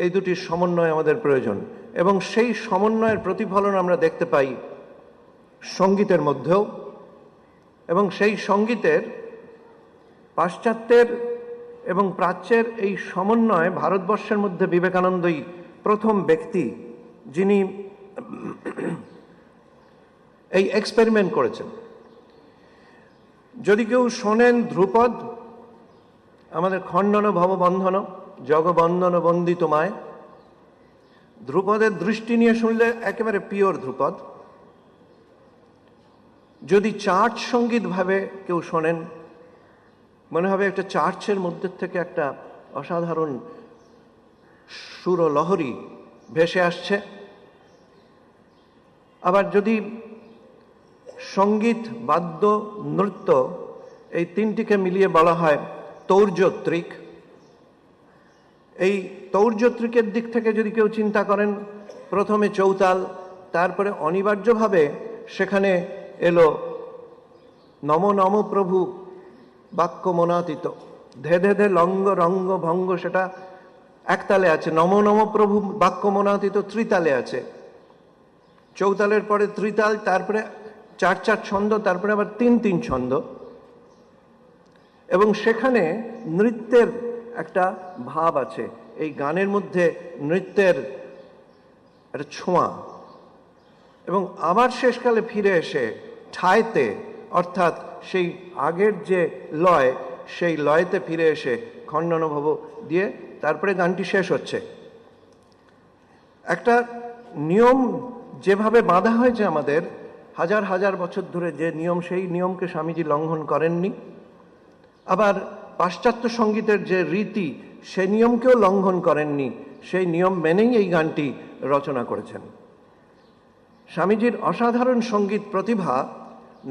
এই দুটির সমন্বয় আমাদের প্রয়োজন। এবং সেই সমন্বয়ের প্রতিফলন আমরা দেখতে পাই সঙ্গীতের মধ্যেও। এবং সেই সঙ্গীতের পাশ্চাত্যের এবং প্রাচ্যের এই সমন্বয় ভারতবর্ষের মধ্যে বিবেকানন্দই প্রথম ব্যক্তি যিনি এই এক্সপেরিমেন্ট করেছেন। যদি কেউ শোনেন ধ্রুপদ, আমাদের খণ্ডন ভববন্ধন জগবন্ধন বন্দিত মায়, ধ্রুপদের দৃষ্টি নিয়ে শুনলে একেবারে পিওর ধ্রুপদ। যদি চার্চ সঙ্গীত ভাবে কেউ শোনেন, মনে হবে একটা চার্চের মধ্যে থেকে একটা অসাধারণ সুর ও লহরী ভেসে আসছে। আবার যদি সঙ্গীত, বাদ্য, নৃত্য, এই তিনটিকে মিলিয়ে বলা হয় তৌর্যত্রিক, এই তৌর্যত্রিকের দিক থেকে যদি কেউ চিন্তা করেন, প্রথমে চৌতাল, তারপরে অনিবার্যভাবে সেখানে এলো নম নম প্রভু বাক্য মনাতীত, ধে ধে ধে লঙ্গ রঙ্গ ভঙ্গ, সেটা একতালে আছে। নম নম প্রভু বাক্য মনাতীত ত্রিতালে আছে। চৌতালের পরে ত্রিতাল, তারপরে 4-4 ছন্দ, তারপরে আবার 3-3 ছন্দ। এবং সেখানে নৃত্যের একটা ভাব আছে, এই গানের মধ্যে নৃত্যের একটা ছোঁয়া। এবং আবার শেষকালে ফিরে এসে ঠাইতে, অর্থাৎ সেই আগের যে লয়, সেই লয়তে ফিরে এসে খণ্ডনভব দিয়ে তারপরে গানটি শেষ হচ্ছে। একটা নিয়ম যেভাবে বাঁধা হয়েছে আমাদের হাজার হাজার বছর ধরে, যে নিয়ম, সেই নিয়মকে স্বামীজি লঙ্ঘন করেননি। আবার পাশ্চাত্য সঙ্গীতের যে রীতি, সেই নিয়মকেও লঙ্ঘন করেননি, সেই নিয়ম মেনেই এই গানটি রচনা করেছেন। স্বামীজির অসাধারণ সঙ্গীত প্রতিভা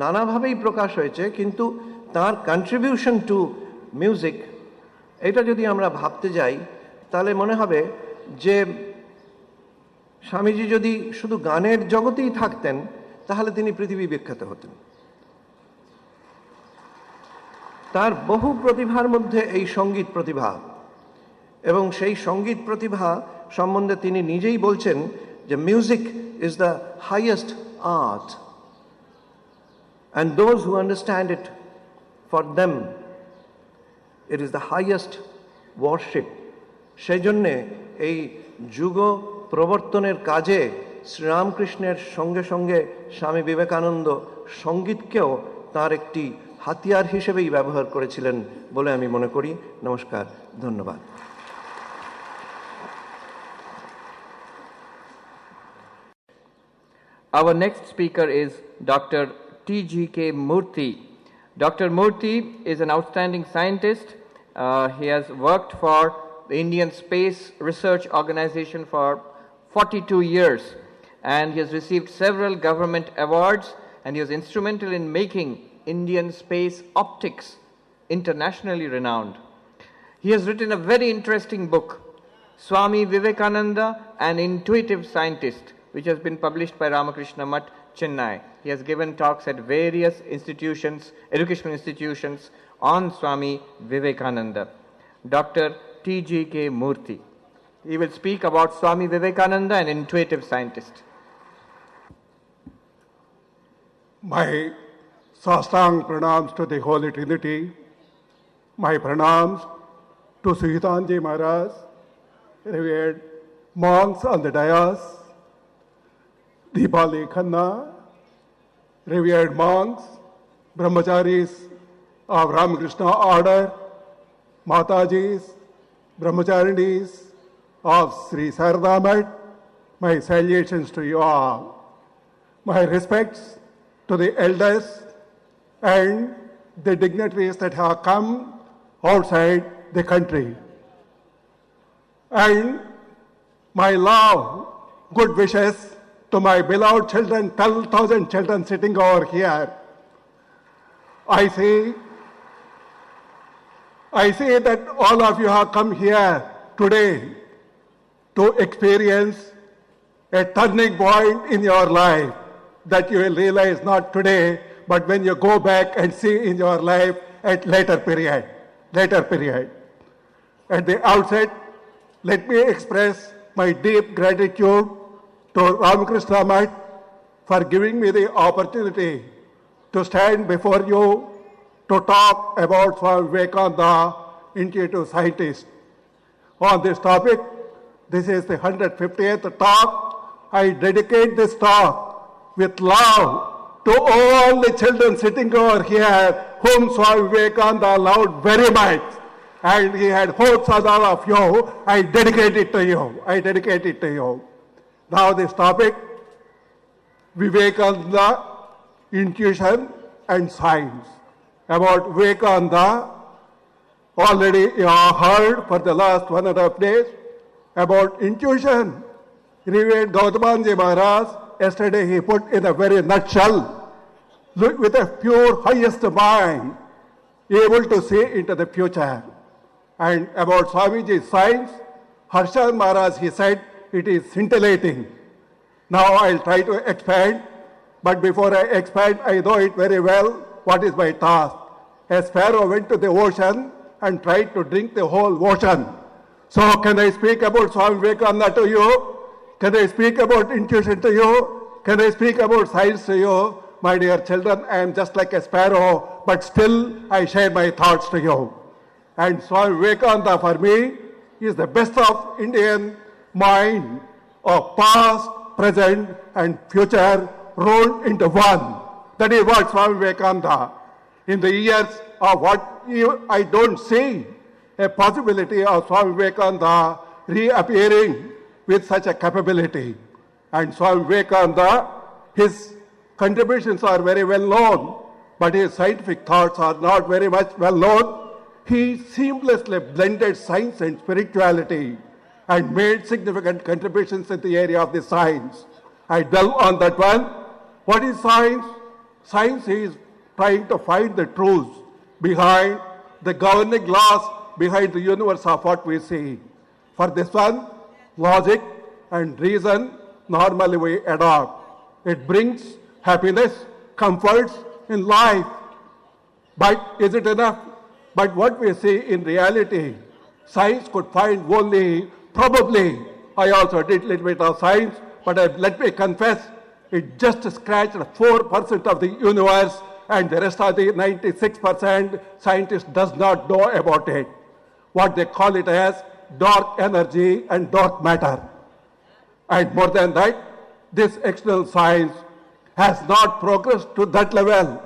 নানাভাবেই প্রকাশ হয়েছে, কিন্তু তার কন্ট্রিবিউশন টু মিউজিক, এটা যদি আমরা ভাবতে যাই, তাহলে মনে হবে যে স্বামীজি যদি শুধু গানের জগতেই থাকতেন, তাহলে তিনি পৃথিবী বিখ্যাত হতেন। তার বহু প্রতিভার মধ্যে এই সঙ্গীত প্রতিভা, এবং সেই সঙ্গীত প্রতিভা সম্বন্ধে তিনি নিজেই বলছেন যে music is the highest art And those who understand it, for them, it is the highest worship. সেই জন্যে এই যুগ প্রবর্তনের কাজে শ্রীরামকৃষ্ণের সঙ্গে সঙ্গে স্বামী বিবেকানন্দ সঙ্গীতকেও তার একটি হাতিয়ার হিসেবেই ব্যবহার করেছিলেন বলে আমি মনে করি। নমস্কার, ধন্যবাদ। Our next speaker is Dr. TGK Murthy. Dr. Murthy is an outstanding scientist. He has worked for the Indian Space Research Organization for 42 years, and he has received several government awards, and he was instrumental in making Indian space optics internationally renowned. He has written a very interesting book, Swami Vivekananda, an Intuitive Scientist, which has been published by Ramakrishna Math, Chennai. He has given talks at various institutions, educational institutions, on Swami Vivekananda. Dr. TGK Murthy. He will speak about Swami Vivekananda, an intuitive scientist. My Sastang pranams to the Holy Trinity. My pranams to Suhitananda Ji Maharaj, revered monks on the dais, Dipali Khanna, revered monks, brahmacharis of Ramakrishna order, Matajis, brahmacharinis of Sri Sarvagananda, my salutations to you all. My respects to the elders and the dignitaries that have come outside the country. And my love, good wishes to my beloved children, 12,000 children sitting over here. I say that all of you have come here today to experience a turning point in your life that you will realize not today, but when you go back and see in your life at later period. At the outset, let me express my deep gratitude to Ramakrishna Math for giving me the opportunity to stand before you to talk about Swami Vivekananda, intuitive scientist. On this topic, this is the 150th talk. I dedicate this talk with love to all the children sitting over here whom Swami Vivekananda loved very much. And he had hopes on all of you. I dedicate it to you. Now this topic, Vivekananda, intuition and science. About Vivekananda, already you have heard for the last 1.5 days. About intuition, revered Gautamanda Ji Maharaj, yesterday he put in a very nutshell, with a pure highest mind, able to see into the future. And about Swamiji's science, Harshan Maharaj, he said, it is scintillating. Now I'll try to expand, but before I expand, I know it very well what is my task. A sparrow went to the ocean and tried to drink the whole ocean. So can I speak about Swami Vivekananda to you? Can I speak about intuition to you? Can I speak about science to you? My dear children, I am just like a sparrow, but still I share my thoughts to you. And Swami Vivekananda for me is the best of Indian mind of past, present and future rolled into one. That is what Swami Vivekananda. In the years of what I don't see a possibility of Swami Vivekananda reappearing with such a capability. And Swami Vivekananda, his contributions are very well known, but his scientific thoughts are not very much well known. He seamlessly blended science and spirituality and made significant contributions in the area of the science. I delve on that one. What is science? Science is trying to find the truth behind the governing laws behind the universe of what we see. For this one, logic and reason normally we adopt. It brings happiness, comforts in life. But is it enough? But what we see in reality, science could find only, probably, I also did a little bit of science, but let me confess, it just scratched 4% of the universe and the rest of the 96% scientists does not know about it. What they call it as dark energy and dark matter. And more than that, this external science has not progressed to that level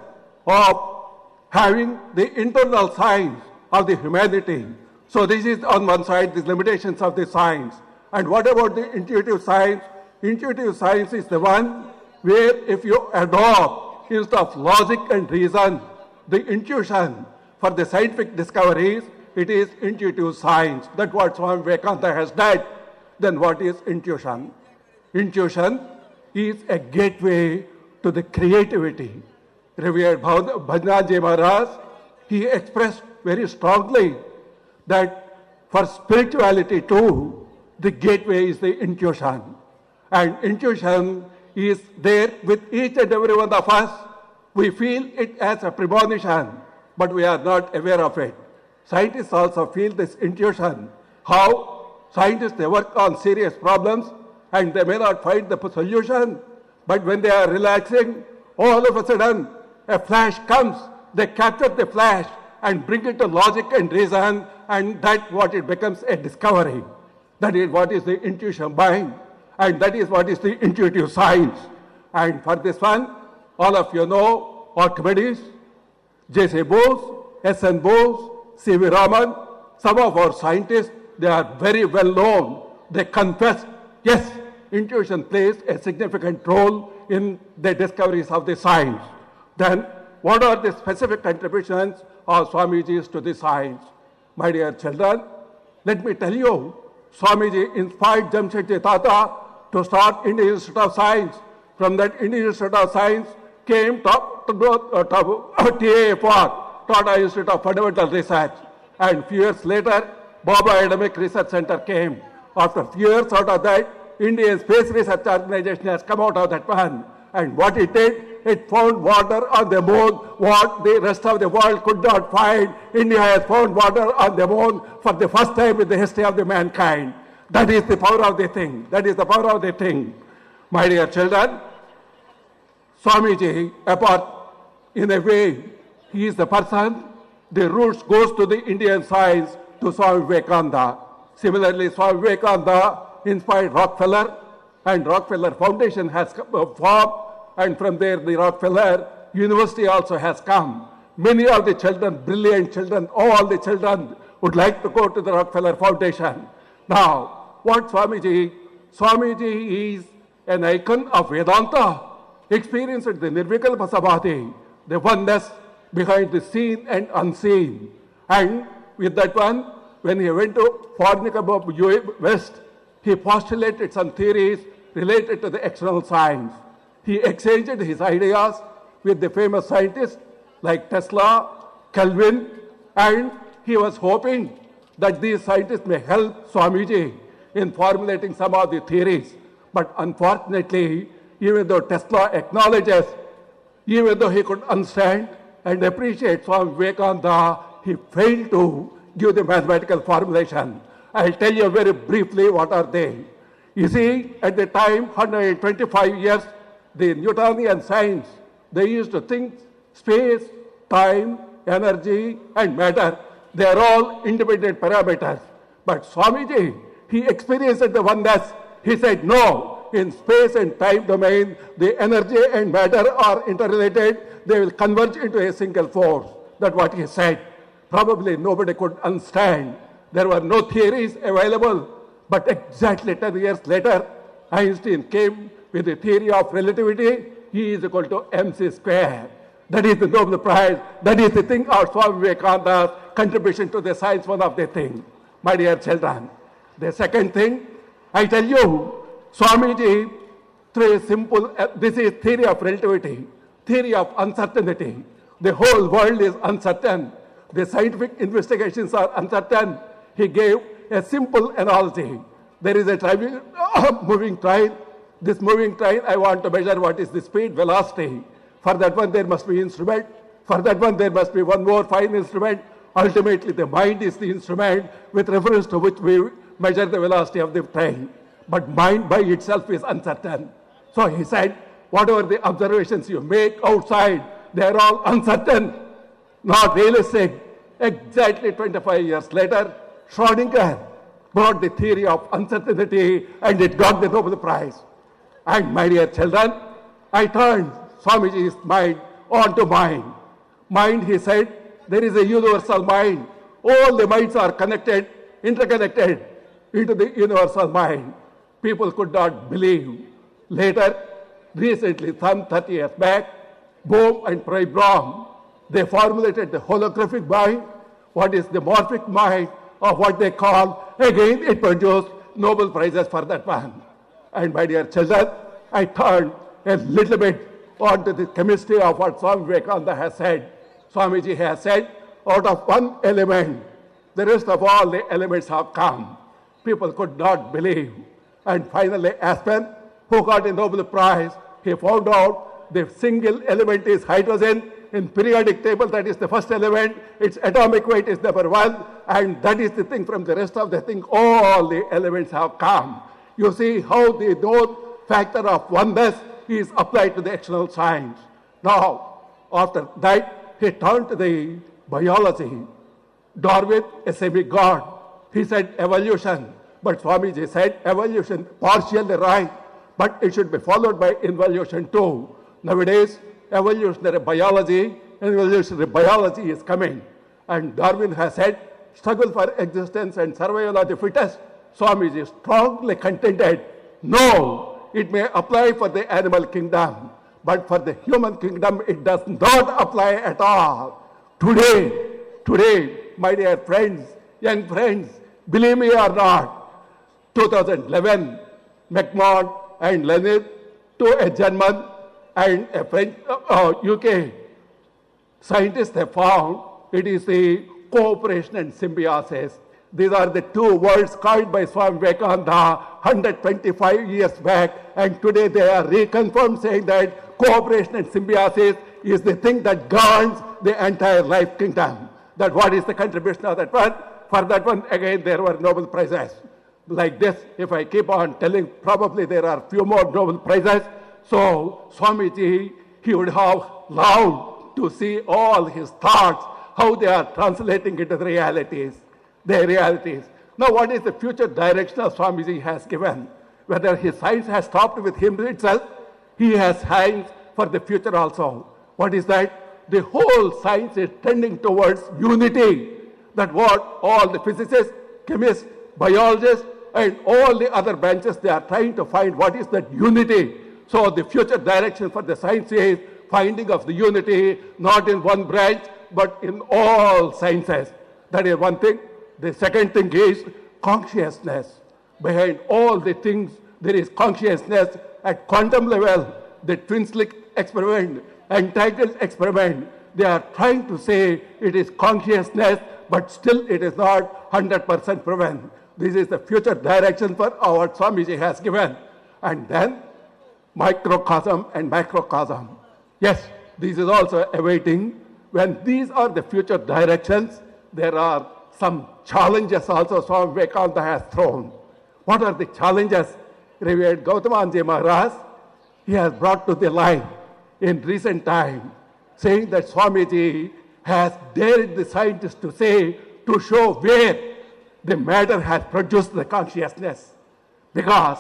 of having the internal science of the humanity. So this is on one side, the limitations of the science. And what about the intuitive science? Intuitive science is the one where if you adopt, instead of logic and reason, the intuition for the scientific discoveries, it is intuitive science. That's what Swami Vivekananda has done. Then what is intuition? Intuition is a gateway to the creativity. Revered Abhedananda Ji Maharaj, he expressed very strongly that for spirituality too, the gateway is the intuition. And intuition is there with each and every one of us. We feel it as a premonition, but we are not aware of it. Scientists also feel this intuition. How? Scientists, they work on serious problems and they may not find the solution, but when they are relaxing, all of a sudden, a flash comes. They capture the flash and bring it to logic and reason, and that's what it becomes a discovery. That is what is the intuition mind, and that is what is the intuitive science. And for this one, all of you know Archimedes, J.C. Bose, S.N. Bose, C.V. Raman, some of our scientists, they are very well known. They confess, yes, intuition plays a significant role in the discoveries of the science. Then, what are the specific contributions of Swamiji's to the science? My dear children, let me tell you, Swamiji inspired Jamshedji Tata to start Indian Institute of Science. From that Indian Institute of Science came TAFR, Tata Institute of Fundamental Research. And few years later, Baba Academic Research Center came. After few years out of that, Indian Space Research Organization has come out of that one. And what it did, it found water on the moon, what the rest of the world could not find. India has found water on the moon for the first time in the history of the mankind. That is the power of the thing. That is the power of the thing. My dear children, Swamiji, apart in a way, he is the person, the roots goes to the Indian science, to Swami Vivekananda. Similarly, Swami Vivekananda inspired Rockefeller, and Rockefeller Foundation has formed, and from there the Rockefeller University also has come. Many of the children, brilliant children, all the children would like to go to the Rockefeller Foundation. Now, what Swamiji? Swamiji is an icon of Vedanta, experienced the Nirvikalpa Samadhi, the oneness behind the seen and unseen. And with that one, when he went to foreign West, he postulated some theories related to the external science. He exchanged his ideas with the famous scientists like Tesla, Kelvin, and he was hoping that these scientists may help Swamiji in formulating some of the theories. But unfortunately, even though Tesla acknowledges, even though he could understand and appreciate Swami Vivekananda, he failed to give the mathematical formulation. I'll tell you very briefly what are they. You see, at the time, 125 years, the Newtonian science, they used to think space, time, energy, and matter, they are all independent parameters. But Swamiji, he experienced the oneness. He said, no, in space and time domain, the energy and matter are interrelated. They will converge into a single force. That's what he said. Probably nobody could understand. There were no theories available. But exactly 10 years later, Einstein came with the theory of relativity. E is equal to mc square. That is the Nobel Prize. That is the thing of Swami Vivekananda's contribution to the science, one of the things. My dear children, the second thing, I tell you, Swamiji, through a simple, this is theory of relativity, theory of uncertainty. The whole world is uncertain. The scientific investigations are uncertain. He gave a simple analogy. There is a moving train. This moving train, I want to measure what is the speed, velocity. For that one, there must be instrument. For that one, there must be one more fine instrument. Ultimately, the mind is the instrument with reference to which we measure the velocity of the train. But mind by itself is uncertain. So he said, whatever the observations you make outside, they are all uncertain, not realistic. Exactly 25 years later, Schrödinger brought the theory of uncertainty and it got the Nobel Prize. And my dear children, I turned Swamiji's mind onto mine. Mind, he said, there is a universal mind. All the minds are connected, interconnected into the universal mind. People could not believe. Later, recently, some 30 years back, Bohm and Preibram, they formulated the holographic mind, what is the morphic mind of what they call, again it produced Nobel Prizes for that one. And my dear children, I turned a little bit onto the chemistry of what Swami Vivekananda has said. Swamiji has said, out of one element, the rest of all the elements have come. People could not believe. And finally, Aspen, who got a Nobel Prize, he found out the single element is hydrogen. In periodic table, that is the first element. Its atomic weight is number 1. And that is the thing. From the rest of the thing, all the elements have come. You see how the known factor of oneness is applied to the external science. Now, after that, he turned to the biology. Darwin, a semi-god, he said evolution. But Swamiji said evolution partially right, but it should be followed by involution too. Nowadays, evolutionary biology is coming. And Darwin has said, struggle for existence and survival of the fittest. Swamiji strongly contended, no, it may apply for the animal kingdom, but for the human kingdom, it does not apply at all. Today, my dear friends, young friends, believe me or not, 2011, McMahon and Leonard, to a German and a French, UK scientists have found it is the cooperation and symbiosis. These are the two words coined by Swami Vivekananda 125 years back, and today they are reconfirmed, saying that cooperation and symbiosis is the thing that governs the entire life kingdom. That what is the contribution of that one? For that one, again, there were Nobel Prizes. Like this, if I keep on telling, probably there are few more Nobel Prizes. So Swamiji, he would have loved to see all his thoughts, how they are translating into the realities. Their realities. Now, what is the future direction of Swamiji has given? Whether his science has stopped with him itself, he has science for the future also. What is that? The whole science is tending towards unity. That what all the physicists, chemists, biologists, and all the other branches, they are trying to find what is that unity. So the future direction for the science is finding of the unity, not in one branch, but in all sciences. That is one thing. The second thing is consciousness. Behind all the things, there is consciousness at quantum level. The twin slit experiment, entangled experiment, they are trying to say it is consciousness, but still it is not 100% proven. This is the future direction for our Swamiji has given. And then microcosm and macrocosm. Yes, this is also awaiting. When these are the future directions, there are some challenges also Swami Vivekananda has thrown. What are the challenges? Revered Gautama Ji Maharaj, he has brought to the light in recent time, saying that Swamiji has dared the scientists to say, to show where the matter has produced the consciousness. Because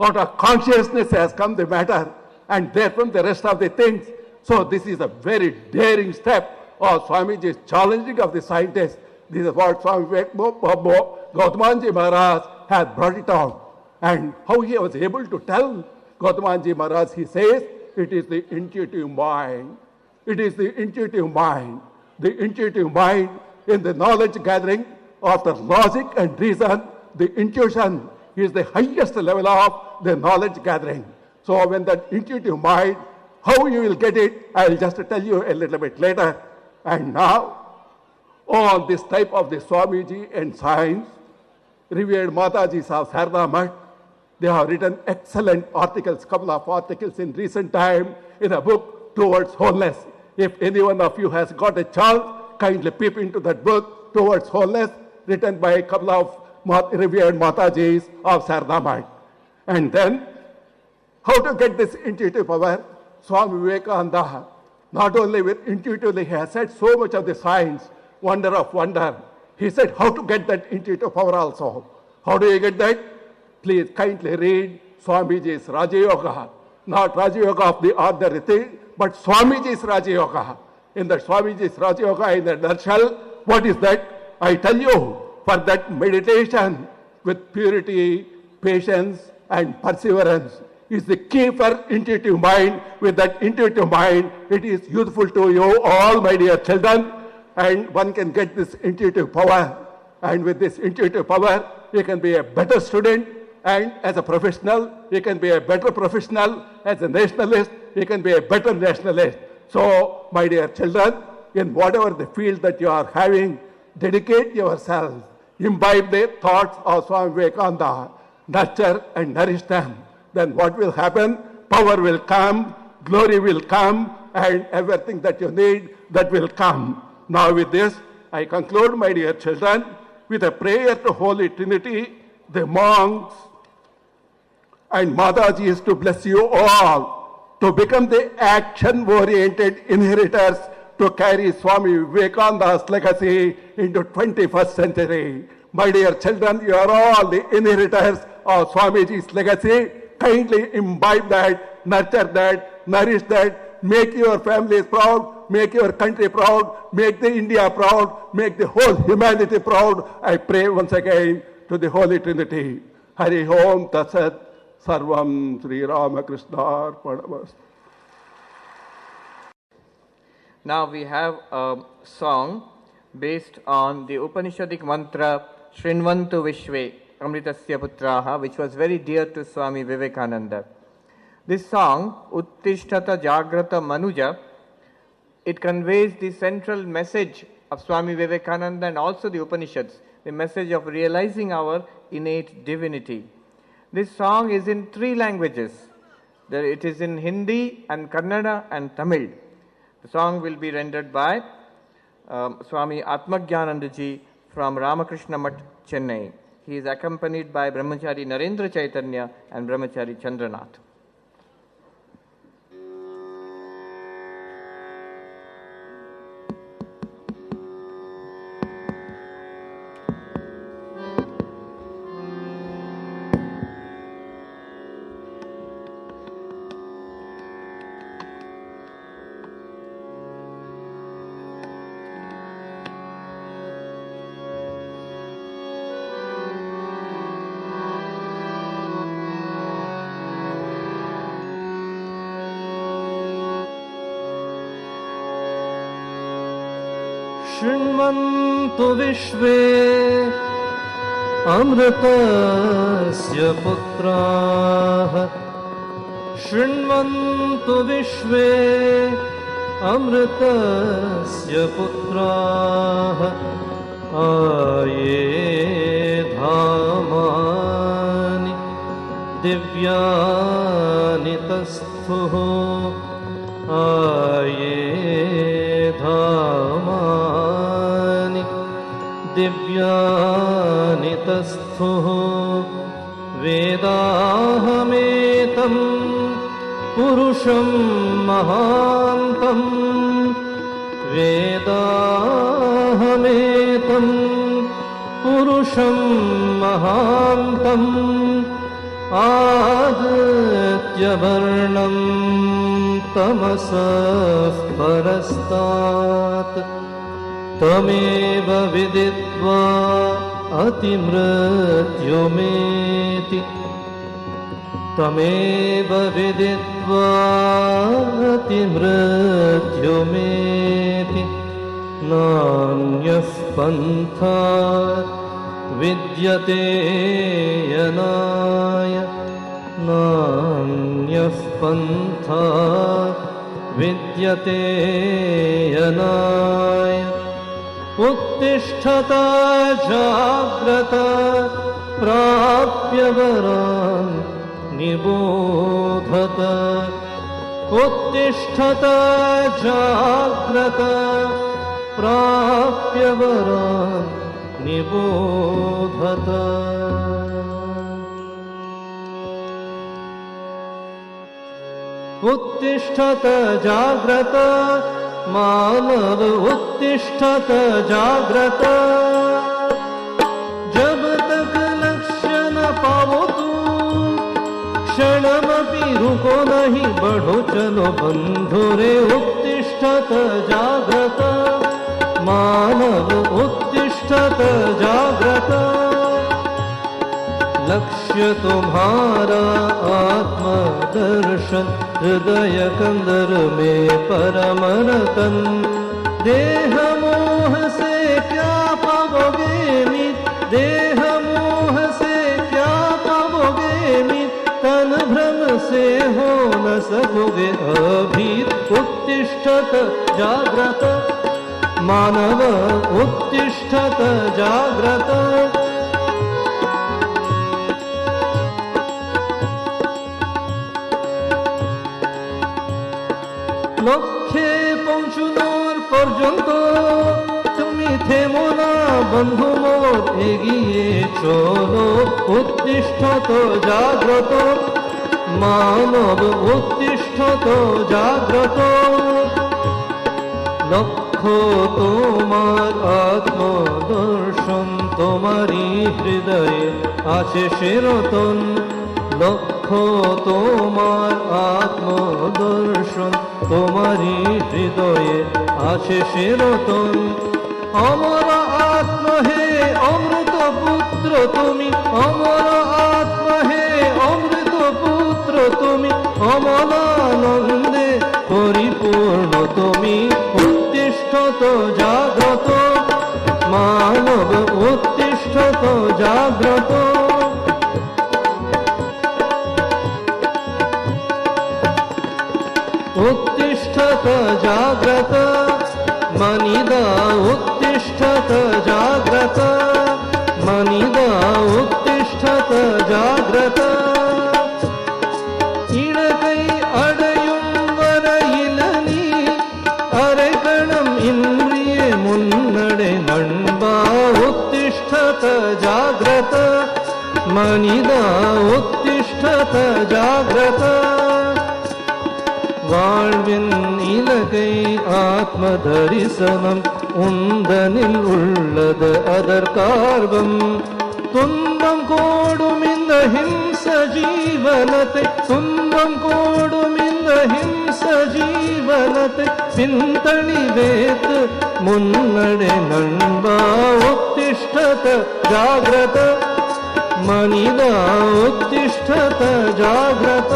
out of consciousness has come the matter, and therefrom the rest of the things. So this is a very daring step of Swamiji's challenging of the scientists. This is what Swami Gautama Ji Maharaj has brought it out. And how he was able to tell Gautama Ji Maharaj, he says, it is the intuitive mind. It is the intuitive mind. The intuitive mind in the knowledge gathering after logic and reason, the intuition is the highest level of the knowledge gathering. So when that intuitive mind, how you will get it, I will just tell you a little bit later. And now, on this type of the Swamiji and science, revered Matajis of Sarda Math, they have written excellent articles, couple of articles in recent time in a book Towards Wholeness. If any one of you has got a chance, kindly peep into that book, Towards Wholeness, written by a couple of revered Matajis of Sarda Math. And then, how to get this intuitive power? Swami Vivekananda, Not only with intuitively, he has said so much of the science, wonder of wonder. He said how to get that intuitive power also. How do you get that? Please kindly read Swamiji's Raja Yoga. Not Raja Yoga of the ordinary thing, but Swamiji's Raja Yoga. In that Swamiji's Raja Yoga, in the nutshell, what is that? I tell you, for that meditation with purity, patience, and perseverance is the key for intuitive mind. With that intuitive mind, it is useful to you all, my dear children, and one can get this intuitive power. And with this intuitive power, you can be a better student, and as a professional, you can be a better professional. As a nationalist, you can be a better nationalist. So, my dear children, in whatever the field that you are having, dedicate yourself, imbibe the thoughts of Swami Vivekananda, nurture and nourish them. Then what will happen? Power will come, glory will come, and everything that you need, that will come. Now with this, I conclude, my dear children, with a prayer to Holy Trinity, the monks and Madajis to bless you all, to become the action-oriented inheritors to carry Swami Vivekananda's legacy into 21st century. My dear children, you are all the inheritors of Swamiji's legacy. Kindly imbibe that, nurture that, nourish that, make your families proud, make your country proud, make the India proud, make the whole humanity proud. I pray once again to the Holy Trinity. Hari Om Tatsat Sarvam Sri Ramakrishna Arpanamastu. Now we have a song based on the Upanishadic mantra Shrinvantu Vishve Amritasya Putraha, which was very dear to Swami Vivekananda. This song, Uttishtata Jagrata Manuja, it conveys the central message of Swami Vivekananda and also the Upanishads, the message of realizing our innate divinity. This song is in 3 languages. It is in Hindi and Kannada and Tamil. The song will be rendered by Swami Atmajnananda Ji from Ramakrishna Math, Chennai. He is accompanied by Brahmachari Narendra Chaitanya and Brahmachari Chandranath. शृण्वन्तु विश्वे अमृतस्य पुत्राः शृण्वन्तु विश्वे अमृतस्य पुत्राः आये धामानि दिव्यानि तस्थुः आये धामानि दिव्यानि तस्थुः वेदाहमेतं पुरुषं महान्तं वेदाहमेतं पुरुषं महान्तम् आदित्यवर्णं तमसः परस्तात् तमेव विदित्वा अतिमृत्युमेति तमेव विदित्वा अतिमृत्युमेति नान्यः पन्था विद्यते यनाय नान्यः पन्था विद्यते यनाय उत्तिष्ठत जाग्रत प्राप्य वरान् निबोधत उत्तिष्ठत जाग्रत प्राप्य वरान् निबोधत उत्तिष्ठत जाग्रत मानव उत्तिष्ठत जाग्रत जब तक लक्ष्य न पाओ तू क्षणमपि रुको नहीं बढ़ो चलो बंधु रे उत्तिष्ठत जाग्रत मानव उत्तिष्ठत जाग्रत लक्ष्य तुम्हारा आत्मदर्शन हृदय कंदर में परम रतन देह मोह से क्या पाओगे मित देह मोह से क्या पाओगे मित तन भ्रम से हो न सकोगे अभीत उत्तिष्ठत जाग्रत मानव उत्तिष्ठत जाग्रत লক্ষ্যে পৌঁছানোর পর্যন্ত তুমি থেমো না বন্ধু মোর এগিয়ে চলো উত্তিষ্ঠত জাগ্রত মানব উত্তিষ্ঠত জাগ্রত লক্ষ্য তোমার আত্মদর্শন তোমারই হৃদয়ে আছে সেরতন লক্ষ্য তোমার আত্মদর্শন তোমারই হৃদয়ে আছে সেরতন অমর আত্ম হে অমৃত পুত্র তুমি অমর আত্ম হে অমৃত পুত্র তুমি অমলানন্দে পরিপূর্ণ তুমি উত্তিষ্ঠত জাগ্রত মানব উত্তিষ্ঠত জাগ্রত उत्तिष्ठत जाग्रत मनिदा उत्तिष्ठत जाग्रत मनिदा उत्तिष्ठत जाग्रत इडकै अडयुं वरयिलनी अरेकणं इन्द्रिये मुन्नडे नण्बा उत्तिष्ठत जाग्रत मनिदा उत्तिष्ठत जाग्रत வாழ்வின் இலகை ஆத்ம தரிசனம் உந்தனில் உள்ளது அதற்கார்வம் துன்பம் கோடும் இந்த ஹிம்ச ஜீவனத்தை துன்பம் கோடும் இந்த ஹிம்ச ஜீவனத்தை பின்தணி வேத்து முன்னடே நண்பா உத்திஷ்டத ஜாகிரத மனிதா உத்திஷ்டத ஜாகிரத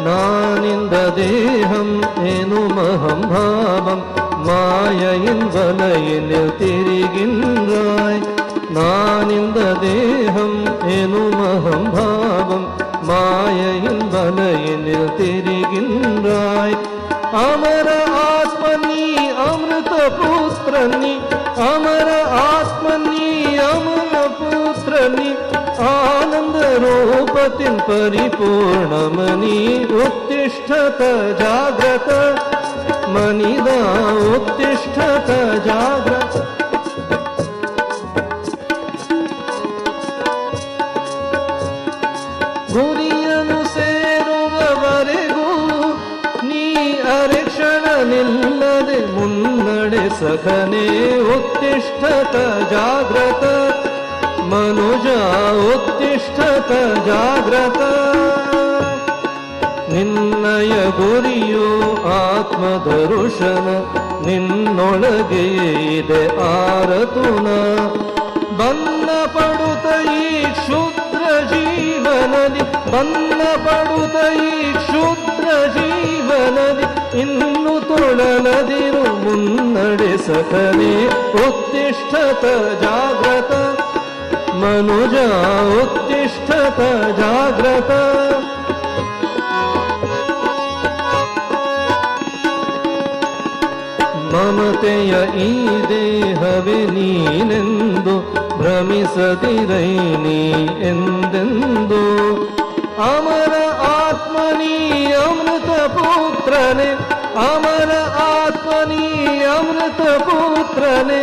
ನಾನಿಂದ ದೇಹಂ ಎನುಮಹಂ ಭಾವಂ மாயையின் வலையினில் திரிகின்றாய் நானிந்த தேகம் எனுமகம் பாவம் மாயையின் வலையினில் திரிகின்றாய் அமர ஆத்மனி அமிர்த புத்திரனி அமர ஆத்மனி அமர புத்திரனி ஆனந்த ரூபத்தின் பரிபூர்ணமணி உத்திஷ்டத ஜாகிரத மனிதா ಉತ್ತಿಷ್ಠತ ಜಾಗ್ರತ ಗುರಿಯನ್ನು ಸೇರುವವರೆಗೂ ನೀ ಅರೆಕ್ಷಣ ನಿಲ್ಲದೆ ಮುನ್ನಡೆ ಸಖನೆ ಉತ್ತಿಷ್ಠತ ಜಾಗ್ರತ ಮನುಜ ಉತ್ತಿಷ್ಠತ ಜಾಗ್ರತ ನಿನ್ನಯ ಗುರಿಯು ಆತ್ಮದರುಶನ ನಿನ್ನೊಳಗೆ ಇದೆ ಆರತುನ ಬನ್ನ ಪಡುತ್ತ ಈ ಕ್ಷುದ್ರ ಜೀವನದಿ ಬನ್ನ ಪಡುತ್ತ ಈ ಕ್ಷುದ್ರ ಜೀವನದಿ ಇನ್ನು ತೊಳಲದಿರು ಮುನ್ನಡೆ ಸಖನೆ ಉತ್ತಿಷ್ಠತ ಜಾಗ್ರತ ಮನುಜ ಉತ್ತಿಷ್ಠತ ಜಾಗ್ರತ ಮಮತೆಯ ಈ ದೇಹವೇ ನೀನೆಂದು ಭ್ರಮಿಸದಿರೈ ನೀ ಎಂದೆಂದು ಅಮರ ಆತ್ಮನೀ ಅಮೃತ ಪುತ್ರನೆ ಅಮರ ಆತ್ಮನೀ ಅಮೃತ ಪುತ್ರನೆ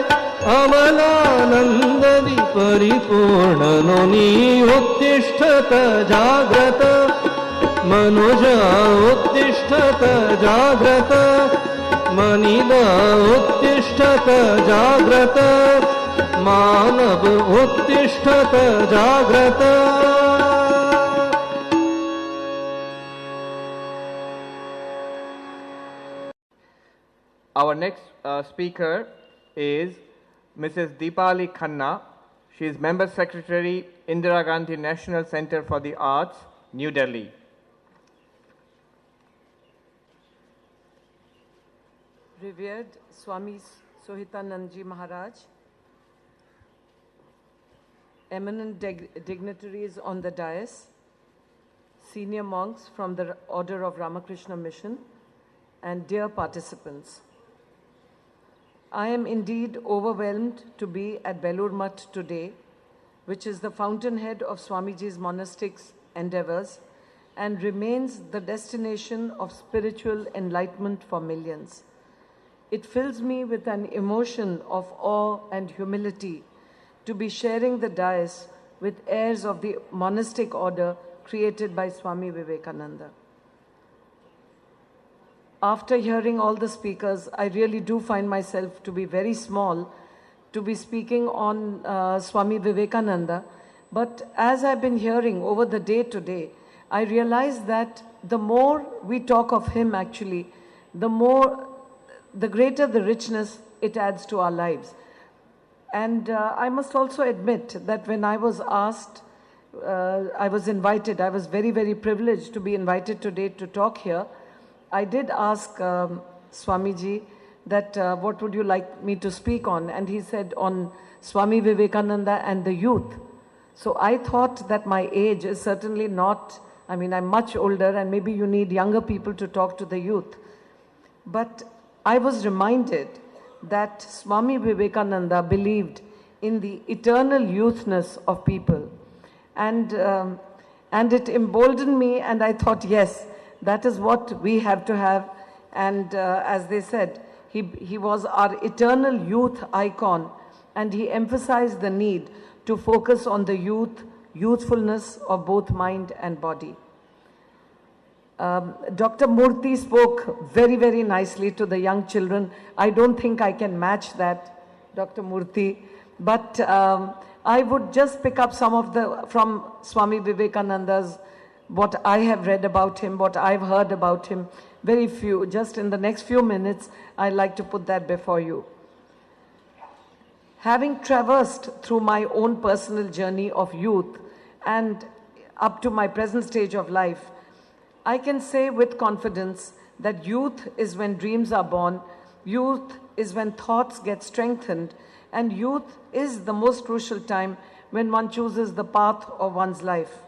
अमलानन्ददि परिपूर्णनो नी उत्तिष्ठत जाग्रत मनुजा उत्तिष्ठत जाग्रत मनिदा उत्तिष्ठत जाग्रत मानव उत्तिष्ठत जाग्रत. Our next speaker is Mrs. Dipali Khanna. She is Member Secretary, Indira Gandhi National Center for the Arts, New Delhi. Revered Swami Suhitananda Ji Maharaj, eminent dignitaries on the dais, senior monks from the Order of Ramakrishna Mission, and dear participants. I am indeed overwhelmed to be at Belurmath today, which is the fountainhead of Swamiji's monastic endeavors and remains the destination of spiritual enlightenment for millions. It fills me with an emotion of awe and humility to be sharing the dais with heirs of the monastic order created by Swami Vivekananda. After hearing all the speakers, I really do find myself to be very small to be speaking on Swami Vivekananda. But as I've been hearing over the day today, I realize that the more we talk of him actually, the greater the richness it adds to our lives. And I must also admit that when I was asked, I was invited, I was very, very privileged to be invited today to talk here. I did ask Swamiji that what would you like me to speak on? And he said on Swami Vivekananda and the youth. So I thought that my age is certainly not, I mean, I'm much older and maybe you need younger people to talk to the youth. But I was reminded that Swami Vivekananda believed in the eternal youthness of people. And it emboldened me, and I thought, yes, that is what we have to have. And as they said, he was our eternal youth icon, and he emphasized the need to focus on the youthfulness of both mind and body. Dr. Murthy spoke very, very nicely to the young children. I don't think I can match that, Dr. Murthy. But I would just pick up some of from Swami Vivekananda's, what I have read about him, what I've heard about him, very few. Just in the next few minutes, I'd like to put that before you. Having traversed through my own personal journey of youth and up to my present stage of life, I can say with confidence that youth is when dreams are born, youth is when thoughts get strengthened, and youth is the most crucial time when one chooses the path of one's life.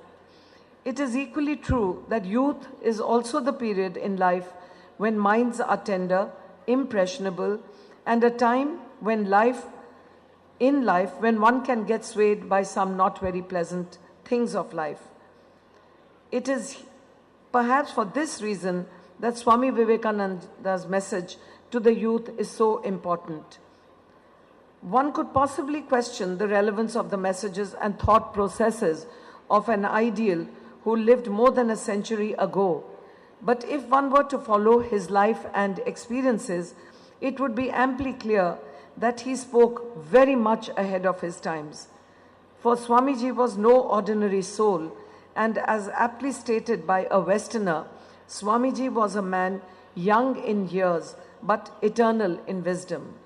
It is equally true that youth is also the period in life when minds are tender, impressionable, and a time when when one can get swayed by some not very pleasant things of life. It is perhaps for this reason that Swami Vivekananda's message to the youth is so important. One could possibly question the relevance of the messages and thought processes of an ideal who lived more than a century ago. But if one were to follow his life and experiences, it would be amply clear that he spoke very much ahead of his times. For Swamiji was no ordinary soul, and as aptly stated by a Westerner, Swamiji was a man young in years but eternal in wisdom.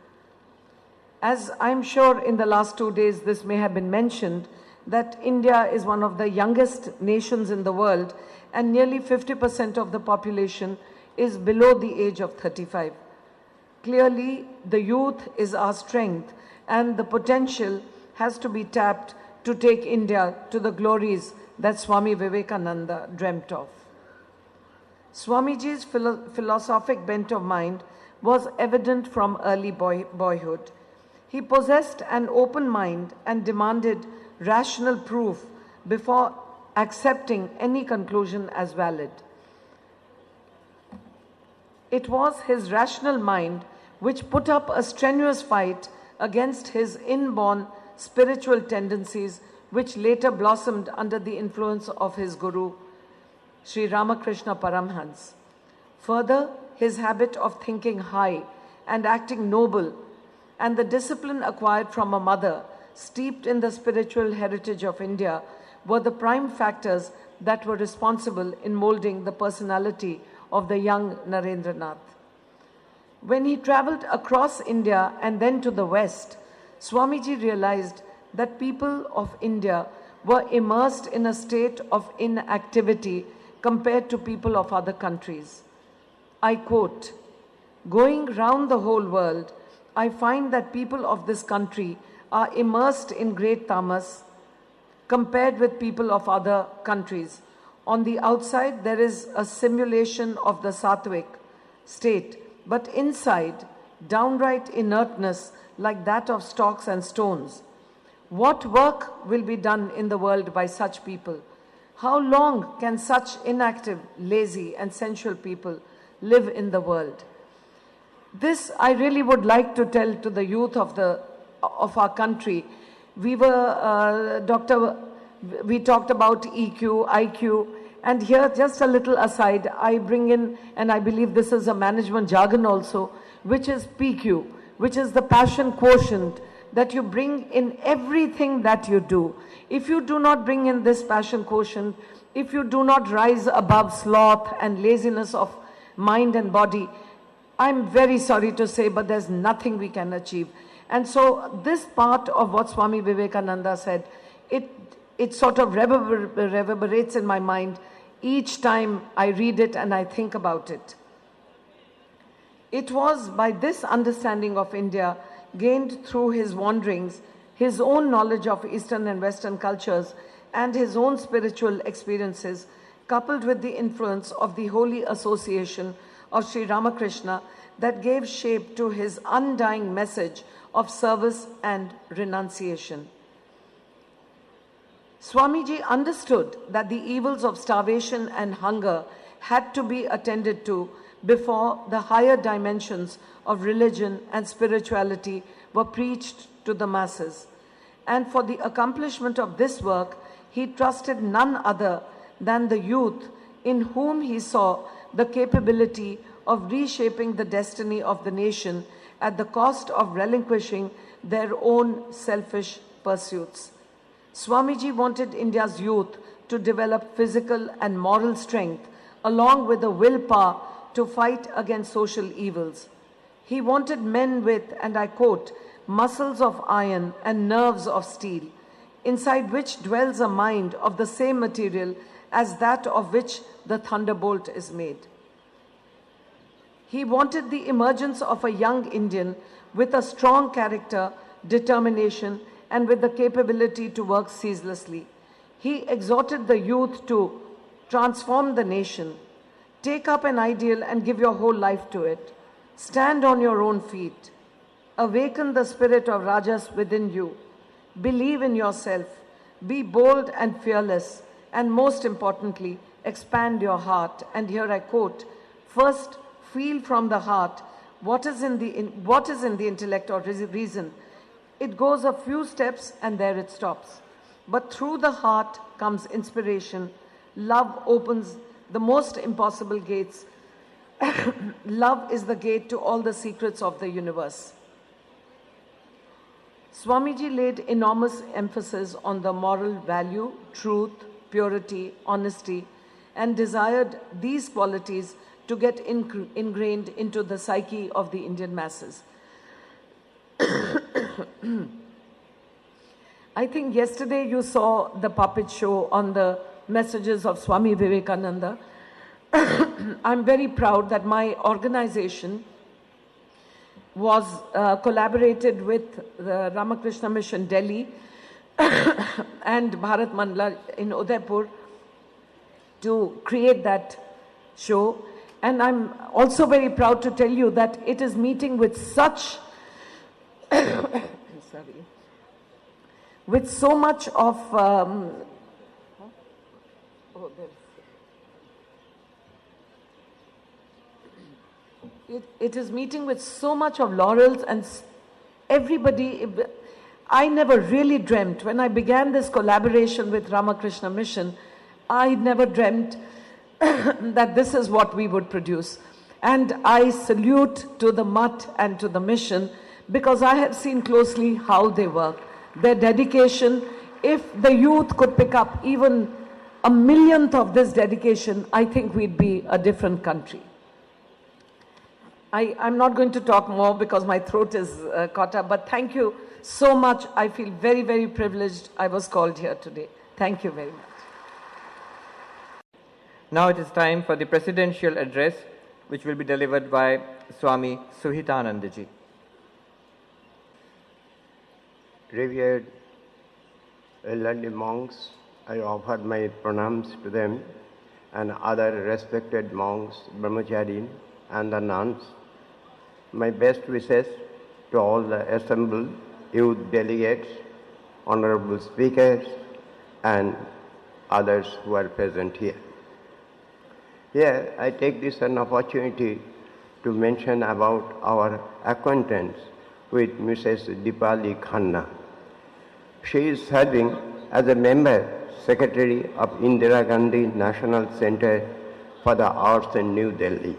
As I'm sure in the last 2 days this may have been mentioned, that India is one of the youngest nations in the world, and nearly 50% of the population is below the age of 35. Clearly, the youth is our strength, and the potential has to be tapped to take India to the glories that Swami Vivekananda dreamt of. Swamiji's philosophic bent of mind was evident from early boyhood. He possessed an open mind and demanded rational proof before accepting any conclusion as valid. It was his rational mind which put up a strenuous fight against his inborn spiritual tendencies, which later blossomed under the influence of his guru, Sri Ramakrishna Paramhans. Further, his habit of thinking high and acting noble, and the discipline acquired from a mother steeped in the spiritual heritage of India, were the prime factors that were responsible in molding the personality of the young Narendranath. When he traveled across India and then to the West, Swamiji realized that people of India were immersed in a state of inactivity compared to people of other countries. I quote, "Going round the whole world, I find that people of this country are immersed in great tamas compared with people of other countries. On the outside, there is a simulation of the sattvic state, but inside, downright inertness like that of stocks and stones. What work will be done in the world by such people? How long can such inactive, lazy, and sensual people live in the world?" This I really would like to tell to the youth of our country. We talked about EQ, IQ, and here just a little aside, I bring in, and I believe this is a management jargon also, which is PQ, which is the passion quotient that you bring in everything that you do. If you do not bring in this passion quotient, if you do not rise above sloth and laziness of mind and body, I'm very sorry to say, but there's nothing we can achieve. And so this part of what Swami Vivekananda said, it sort of reverberates in my mind each time I read it and I think about it. It was by this understanding of India, gained through his wanderings, his own knowledge of Eastern and Western cultures, and his own spiritual experiences, coupled with the influence of the holy association of Sri Ramakrishna, that gave shape to his undying message of service and renunciation. Swamiji understood that the evils of starvation and hunger had to be attended to before the higher dimensions of religion and spirituality were preached to the masses. And for the accomplishment of this work, he trusted none other than the youth, in whom he saw the capability of reshaping the destiny of the nation at the cost of relinquishing their own selfish pursuits. Swamiji wanted India's youth to develop physical and moral strength along with the willpower to fight against social evils. He wanted men with, and I quote, "muscles of iron and nerves of steel, inside which dwells a mind of the same material as that of which the thunderbolt is made." He wanted the emergence of a young Indian with a strong character, determination, and with the capability to work ceaselessly. He exhorted the youth to transform the nation, take up an ideal and give your whole life to it, stand on your own feet, awaken the spirit of Rajas within you, believe in yourself, be bold and fearless, and most importantly, expand your heart. And here I quote, "First, feel from the heart what is in the intellect or reason. It goes a few steps and there it stops. But through the heart comes inspiration. Love opens the most impossible gates. Love is the gate to all the secrets of the universe." Swamiji laid enormous emphasis on the moral value, truth, purity, honesty, and desired these qualities to get ingrained into the psyche of the Indian masses. I think yesterday you saw the puppet show on the messages of Swami Vivekananda. I'm very proud that my organization was collaborated with the Ramakrishna Mission Delhi and Bharat Mandala in Udaipur to create that show. And I'm also very proud to tell you that it is meeting with such with so much of it is meeting with so much of laurels and everybody, I never really dreamt, when I began this collaboration with Ramakrishna Mission, I never dreamt that this is what we would produce. And I salute to the Math and to the mission, because I have seen closely how they work, their dedication. If the youth could pick up even a millionth of this dedication, I think we'd be a different country. I'm not going to talk more because my throat is caught up, but thank you so much. I feel very, very privileged I was called here today. Thank you very much. Now it is time for the presidential address, which will be delivered by Swami Suhitananda Ji. Revered elderly monks, I offer my pranams to them and other respected monks, brahmacharis and the nuns. My best wishes to all the assembled youth delegates, honorable speakers and others who are present here. Here I take this an opportunity to mention about our acquaintance with Mrs. Dipali Khanna. She is serving as a member secretary of Indira Gandhi National Center for the Arts in New Delhi.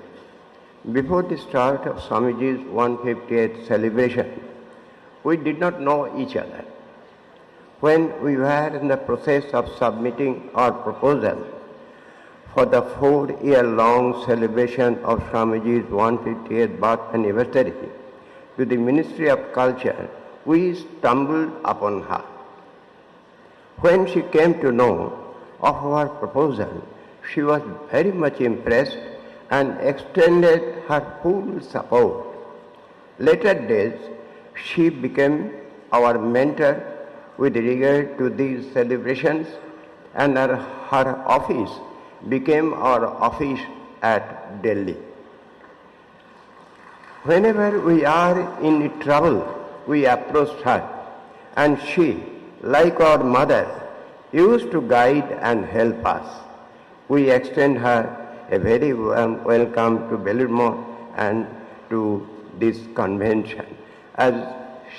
Before the start of Swamiji's 150th celebration, we did not know each other. When we were in the process of submitting our proposal for the 4-year-long celebration of Swamiji's 150th birth anniversary to the Ministry of Culture, we stumbled upon her. When she came to know of our proposal, she was very much impressed and extended her full support. Later days, she became our mentor with regard to these celebrations, and her office became our office at Delhi. Whenever we are in trouble, we approached her, and she, like our mother, used to guide and help us. We extend her a very warm welcome to Belur and to this convention, as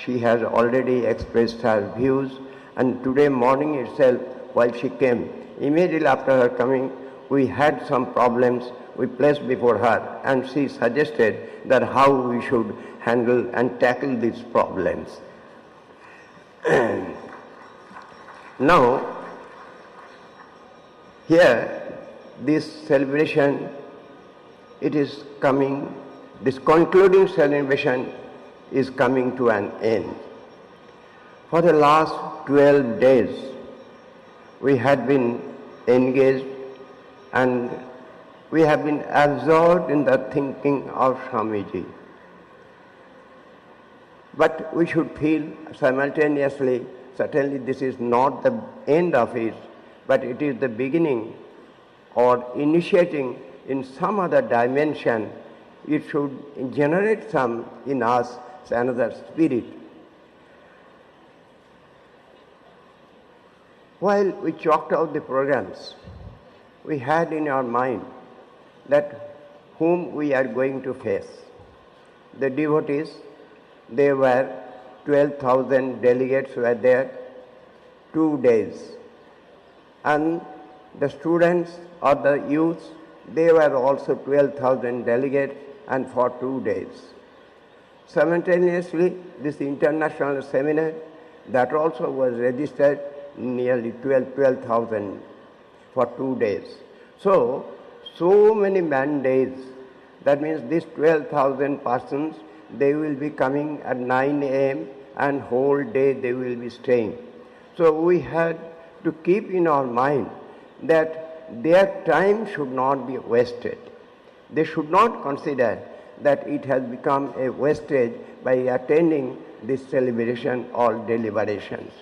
she has already expressed her views, and today morning itself, while she came, immediately after her coming, we had some problems we placed before her, and she suggested that how we should handle and tackle these problems. Now, here, this celebration, it is coming, this concluding celebration is coming to an end. For the last 12 days, we had been engaged and we have been absorbed in the thinking of Swamiji. But we should feel simultaneously, certainly this is not the end of it, but it is the beginning or initiating in some other dimension. It should generate some in us another spirit. While we chalked out the programs, we had in our mind that whom we are going to face. The devotees, they were 12,000 delegates were there, 2 days. And the students or the youths, they were also 12,000 delegates and for 2 days. Simultaneously, this international seminar, that also was registered nearly 12,000 for 2 days. So many man days, that means these 12,000 persons, they will be coming at 9 a.m. and whole day they will be staying. So we had to keep in our mind that their time should not be wasted. They should not consider that it has become a wastage by attending this celebration or deliberations.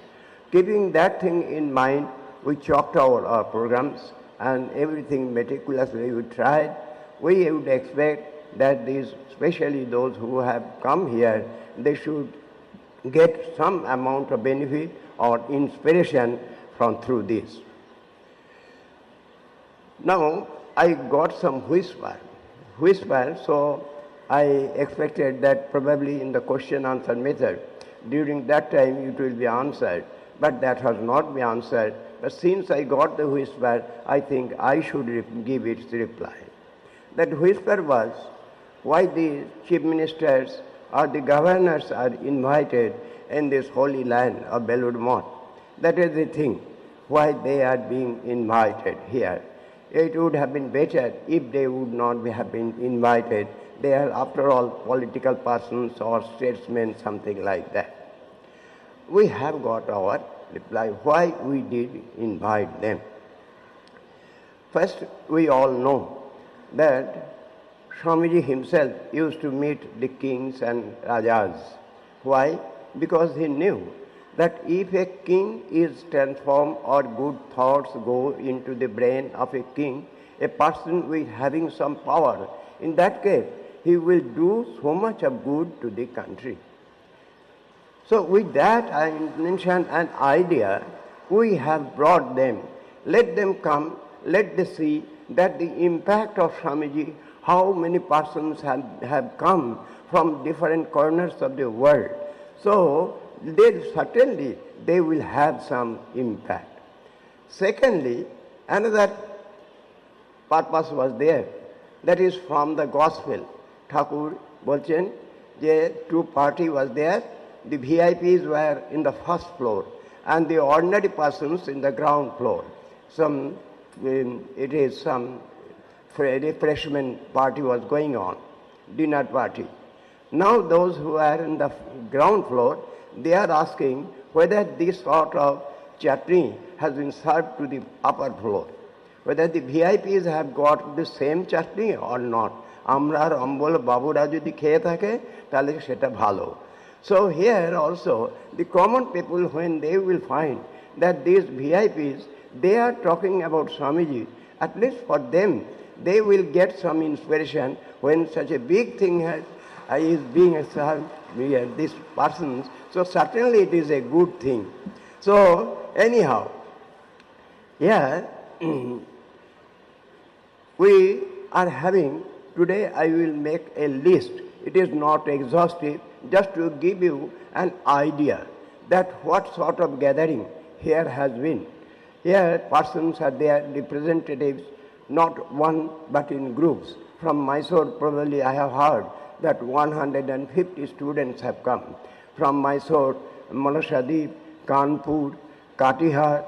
Keeping that thing in mind, we chalked out our programs and everything meticulously we tried. We would expect that these, especially those who have come here, they should get some amount of benefit or inspiration from through this. Now, I got some whisper, so I expected that probably in the question-answer method, during that time it will be answered, but that has not been answered. But since I got the whisper, I think I should give its reply. That whisper was, why the chief ministers or the governors are invited in this holy land of belurmath. That is the thing, why they are being invited here. It would have been better if they would not have been invited. They are, after all, political persons or statesmen, something like that. We have got our reply why we did invite them. First, we all know that Swamiji himself used to meet the kings and rajas. Why? Because he knew that if a king is transformed or good thoughts go into the brain of a king, a person with having some power, in that case, he will do so much of good to the country. So with that I mentioned an idea, we have brought them. Let them come, let them see that the impact of Swamiji, how many persons have come from different corners of the world. So certainly they will have some impact. Secondly, another purpose was there, that is from the gospel. Thakur bolchen je two party was there, the VIPs were in the first floor and the ordinary persons in the ground floor. Some refreshment party was going on, dinner party. Now those who are in the ground floor, they are asking whether this sort of chutney has been served to the upper floor, whether the VIPs have got the same chutney or not. Amrar ambol babura jodi kheye thake tale seta bhalo. So here also the common people, when they will find that these VIPs, they are talking about Swamiji, at least for them, they will get some inspiration when such a big thing is being served these persons. So certainly it is a good thing. So anyhow, here we are having, today I will make a list. It is not exhaustive, just to give you an idea that what sort of gathering here has been. Here persons are there, representatives, not one but in groups. From Mysore probably I have heard that 150 students have come. From Mysore, Malasadip, Kanpur, Katihar,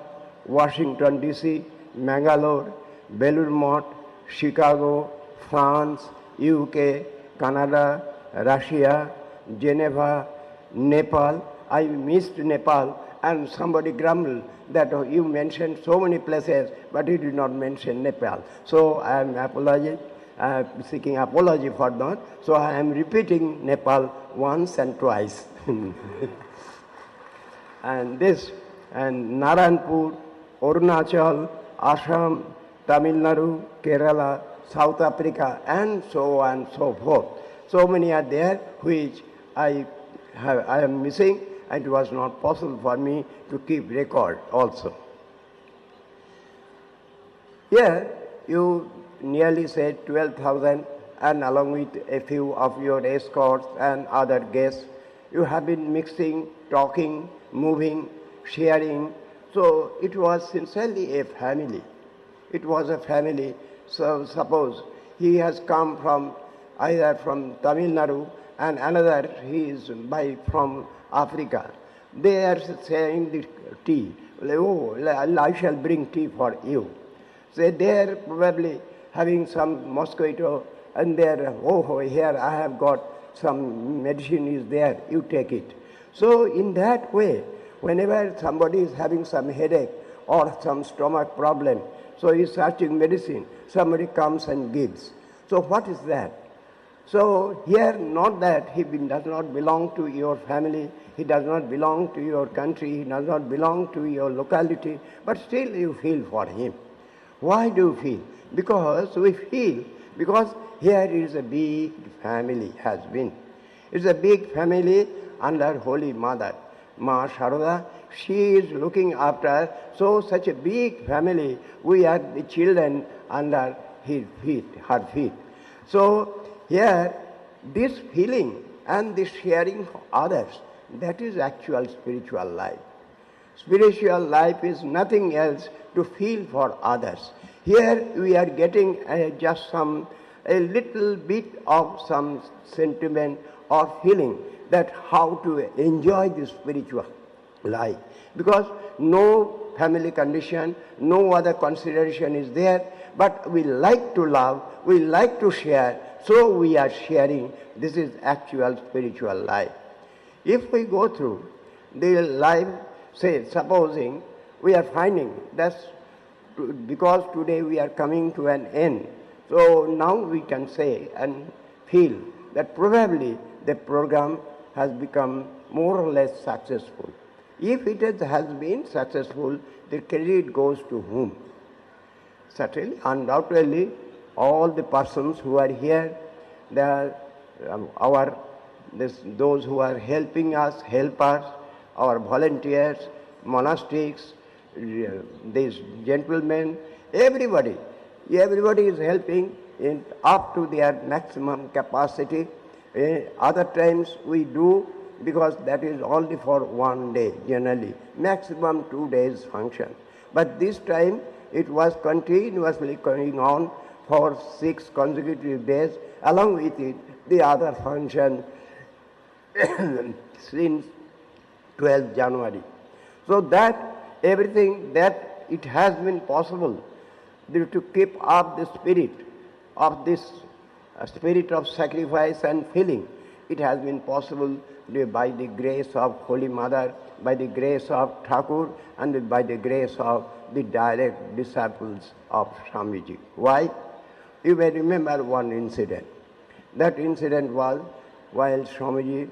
Washington DC, Mangalore, Belurmath, Chicago, France, UK, Canada, Russia, Geneva, Nepal. I missed Nepal and somebody grumbled that you mentioned so many places but you did not mention Nepal. So I am seeking apology for that. So I am repeating Nepal once and twice. And Naranpur, Arunachal, Assam, Tamil Nadu, Kerala, South Africa, and so on and so forth. So many are there which I am missing, and it was not possible for me to keep record also. Here you nearly said 12,000, and along with a few of your escorts and other guests, you have been mixing, talking, moving, sharing. So it was sincerely a family. It was a family. So suppose he has come from either from Tamil Nadu and another he is from Africa. They are saying the tea. Oh, I shall bring tea for you. So they are probably having some mosquito and they are, oh, here I have got some medicine is there, you take it. So in that way, whenever somebody is having some headache or some stomach problem, so he is searching medicine, somebody comes and gives. So what is that? So here, not that he does not belong to your family, he does not belong to your country, he does not belong to your locality, but still you feel for him. Why do you feel? Because we feel, because here is a big family has been. It's a big family under Holy Mother, Ma Sharada. She is looking after, so such a big family, we are the children under her feet. So here, this feeling and this sharing for others, That is actual spiritual life. Spiritual life is nothing else to feel for others. Here we are getting just a little bit of some sentiment or feeling that how to enjoy the spiritual life. Because no family condition, no other consideration is there, but we like to love, we like to share, so we are sharing. This is actual spiritual life. If we go through the life, say, supposing we are finding that's because today we are coming to an end, so now we can say and feel that probably the program has become more or less successful. If it has been successful, the credit goes to whom? Certainly, undoubtedly, all the persons who are here, they are those who are helping us, helpers, our volunteers, monastics, these gentlemen, everybody is helping in up to their maximum capacity. Other times we do, because that is only for one day generally, maximum 2 days function. But this time it was continuously going on for 6 consecutive days, along with it the other function since 12th January. So that everything that it has been possible to keep up the spirit of this spirit of sacrifice and feeling, it has been possible by the grace of Holy Mother, by the grace of Thakur, and by the grace of the direct disciples of Swamiji. Why? You may remember one incident. That incident was while Swamiji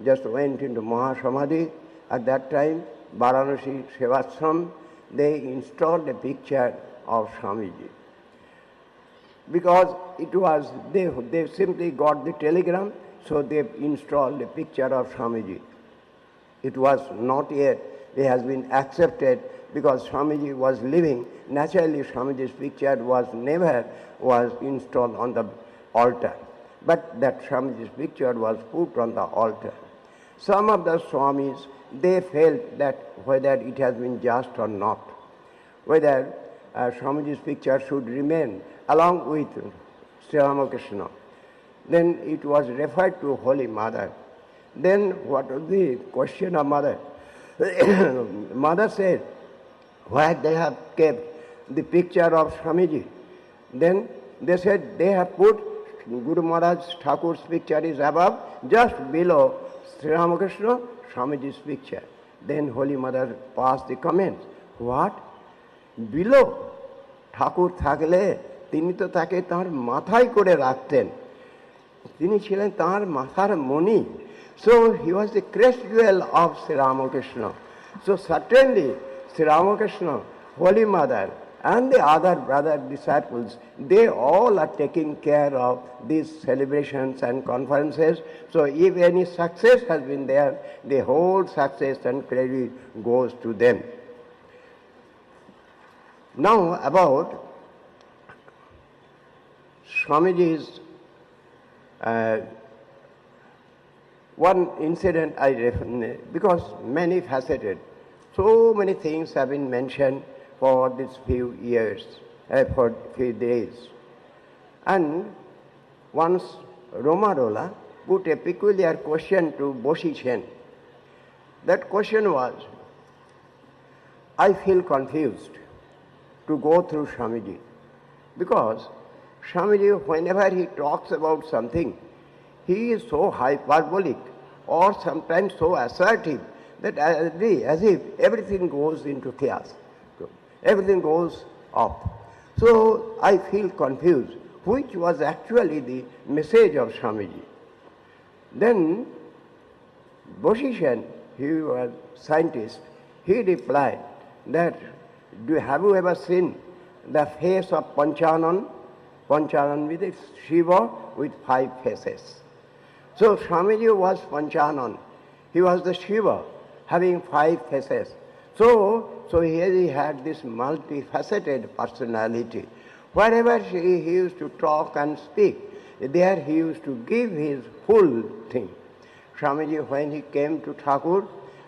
just went into Mahasamadhi. At that time, Varanasi Sevashram, they installed a picture of Swamiji. Because it was, they simply got the telegram, so they installed a picture of Swamiji. It was not yet, it has been accepted because Swamiji was living. Naturally, Swamiji's picture was never installed on the altar. But that Swamiji's picture was put on the altar. Some of the Swamis, they felt that whether it has been just or not, whether Swamiji's picture should remain along with Sri Ramakrishna. Then it was referred to Holy Mother. Then what was the question of Mother? Mother said, why they have kept the picture of Swamiji? Then they said they have put Guru Maharaj Thakur's picture is above, just below Sri Ramakrishna, Swamiji's picture. Then Holy Mother passed the comments. What? Below? ঠাকুর থাকলে তিনি তো তাকে তাঁর মাথায় করে রাখতেন, তিনি ছিলেন তাঁর মাথার মণি। So he was the crest jewel of Sri Ramakrishna. So certainly Sri Ramakrishna, Holy Mother, and the other brother disciples, they all are taking care of these celebrations and conferences. So if any success has been there, the whole success and credit goes to them. Now about Swamiji's one incident I refer, because many faceted, so many things have been mentioned for these few years, for few days. And once Romarola put a peculiar question to Boshi Chen. That question was, I feel confused to go through Swamiji, because Swamiji, whenever he talks about something, he is so hyperbolic or sometimes so assertive that as if everything goes into chaos. Everything goes off. So I feel confused, which was actually the message of Swamiji. Then Boshishan, he was scientist, he replied that, have you ever seen the face of Panchanan? Panchanan with its Shiva with 5 faces. So Swamiji was Panchanan. He was the Shiva having 5 faces. So here he had this multifaceted personality. Wherever he used to talk and speak, there he used to give his full thing. Swamiji, when he came to Thakur,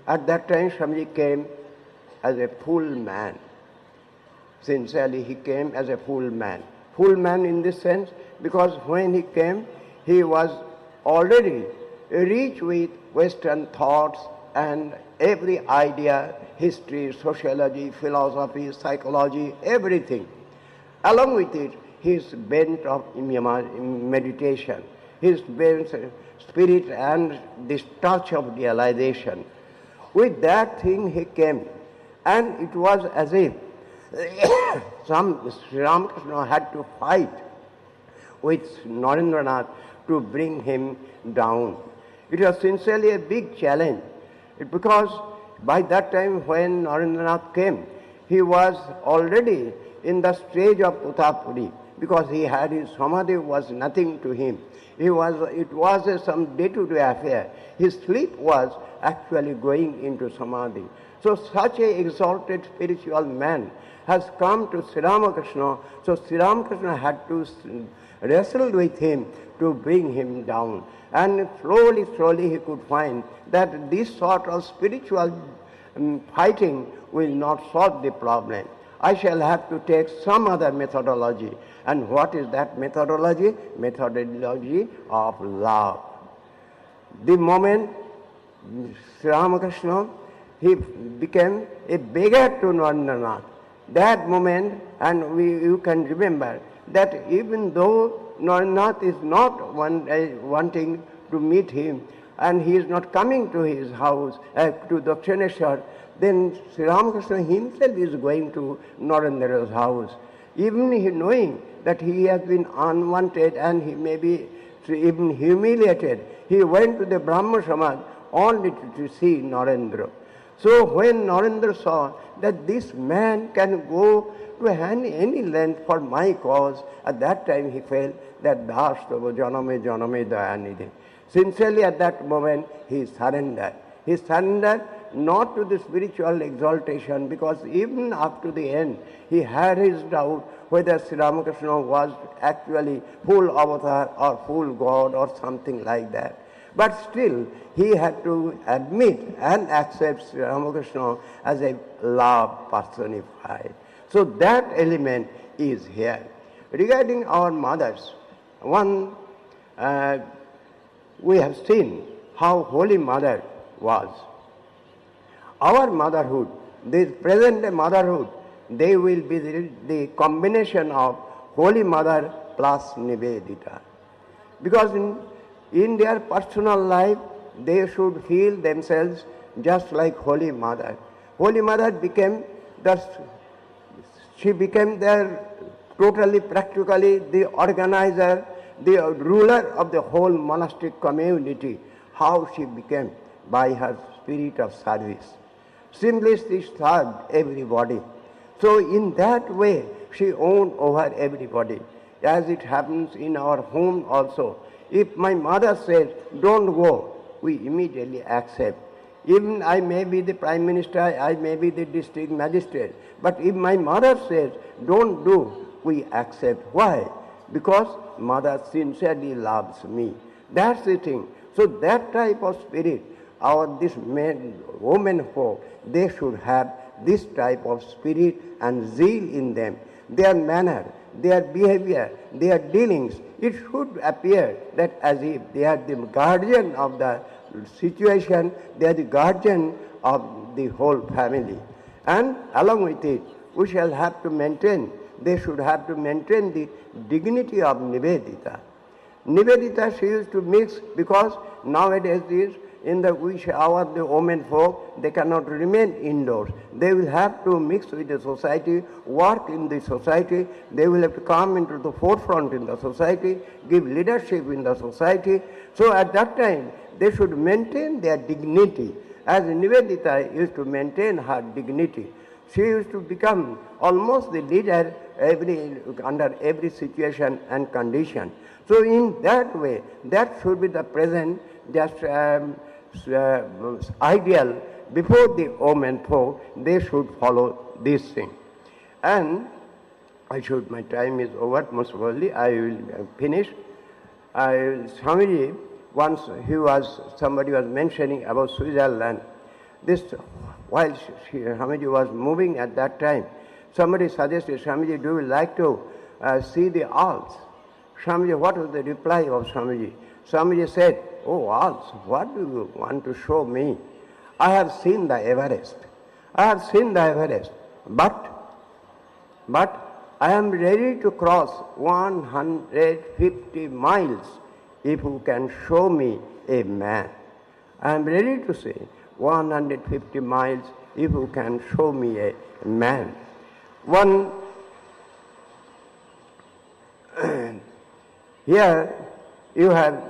at that time Swamiji came as a full man. Sincerely, he came as a full man. Full man in this sense, because when he came, he was already rich with Western thoughts and every idea, history, sociology, philosophy, psychology, everything. Along with it, his bent of meditation, his bent spirit and this touch of realization. With that thing he came, and it was as if Sri Ramakrishna had to fight with Narendranath to bring him down. It was sincerely a big challenge, because by that time when Narendranath came, he was already in the stage of Utapuri, because he had his samadhi was nothing to him. It was some day-to-day affair. His sleep was actually going into samadhi. So such a exalted spiritual man has come to Sri Ramakrishna, so Sri Ramakrishna had to wrestle with him to bring him down. And slowly he could find that this sort of spiritual fighting will not solve the problem. I shall have to take some other methodology. And what is that methodology? Methodology of love. The moment Sri Ramakrishna, he became a beggar to Narendranath. That moment, and you can remember that even though Narendranath is not wanting to meet him, and he is not coming to his house, to Dakshineshwar, then Sri Ramakrishna himself is going to Narendra's house. Even he knowing that he has been unwanted and he may be even humiliated, he went to the Brahma Samaj only to see Narendra. So when Narendra saw that this man can go to any length for my cause, at that time he felt that Dastava Janame Janame Dayanidhi. Sincerely at that moment he surrendered. He surrendered not to the spiritual exaltation, because even up to the end he had his doubt whether Sri Ramakrishna was actually full avatar or full God or something like that. But still he had to admit and accept Sri Ramakrishna as a love personified. So that element is here. Regarding our mothers, we have seen how Holy Mother was. Our motherhood, this present day motherhood, they will be the combination of Holy Mother plus Nivedita. Because in their personal life, they should feel themselves just like Holy Mother. Holy Mother became their totally, practically the organizer, the ruler of the whole monastic community. How she became? By her spirit of service. Simply she served everybody. So in that way, she owned over everybody. As it happens in our home also. If my mother says, don't go, we immediately accept. Even I may be the Prime Minister, I may be the district magistrate. But if my mother says, don't do, we accept. Why? Because mother sincerely loves me. That's the thing. So that type of spirit, this women folk, they should have this type of spirit and zeal in them. Their manner, their behavior, their dealings, it should appear that as if they are the guardian of the situation, they are the guardian of the whole family. And along with it, we shall have to maintain, they should have to maintain the dignity of Nivedita. Nivedita she used to mix, because nowadays the women folk, they cannot remain indoors. They will have to mix with the society, work in the society. They will have to come into the forefront in the society, give leadership in the society. So at that time, they should maintain their dignity. As Nivedita used to maintain her dignity, she used to become almost the leader under every situation and condition. So in that way, that should be the present ideal. Before the women folk, they should follow this thing. And my time is over, most probably I will finish. Swamiji once somebody was mentioning about Switzerland. While Swamiji was moving at that time, somebody suggested, Swamiji, do you like to see the Alps? Swamiji, what was the reply of Swamiji? Swamiji said, oh, Alps, what do you want to show me? I have seen the Everest. I have seen the Everest. But I am ready to cross 150 miles if you can show me a man. I am ready to say 150 miles if you can show me a man. Here you have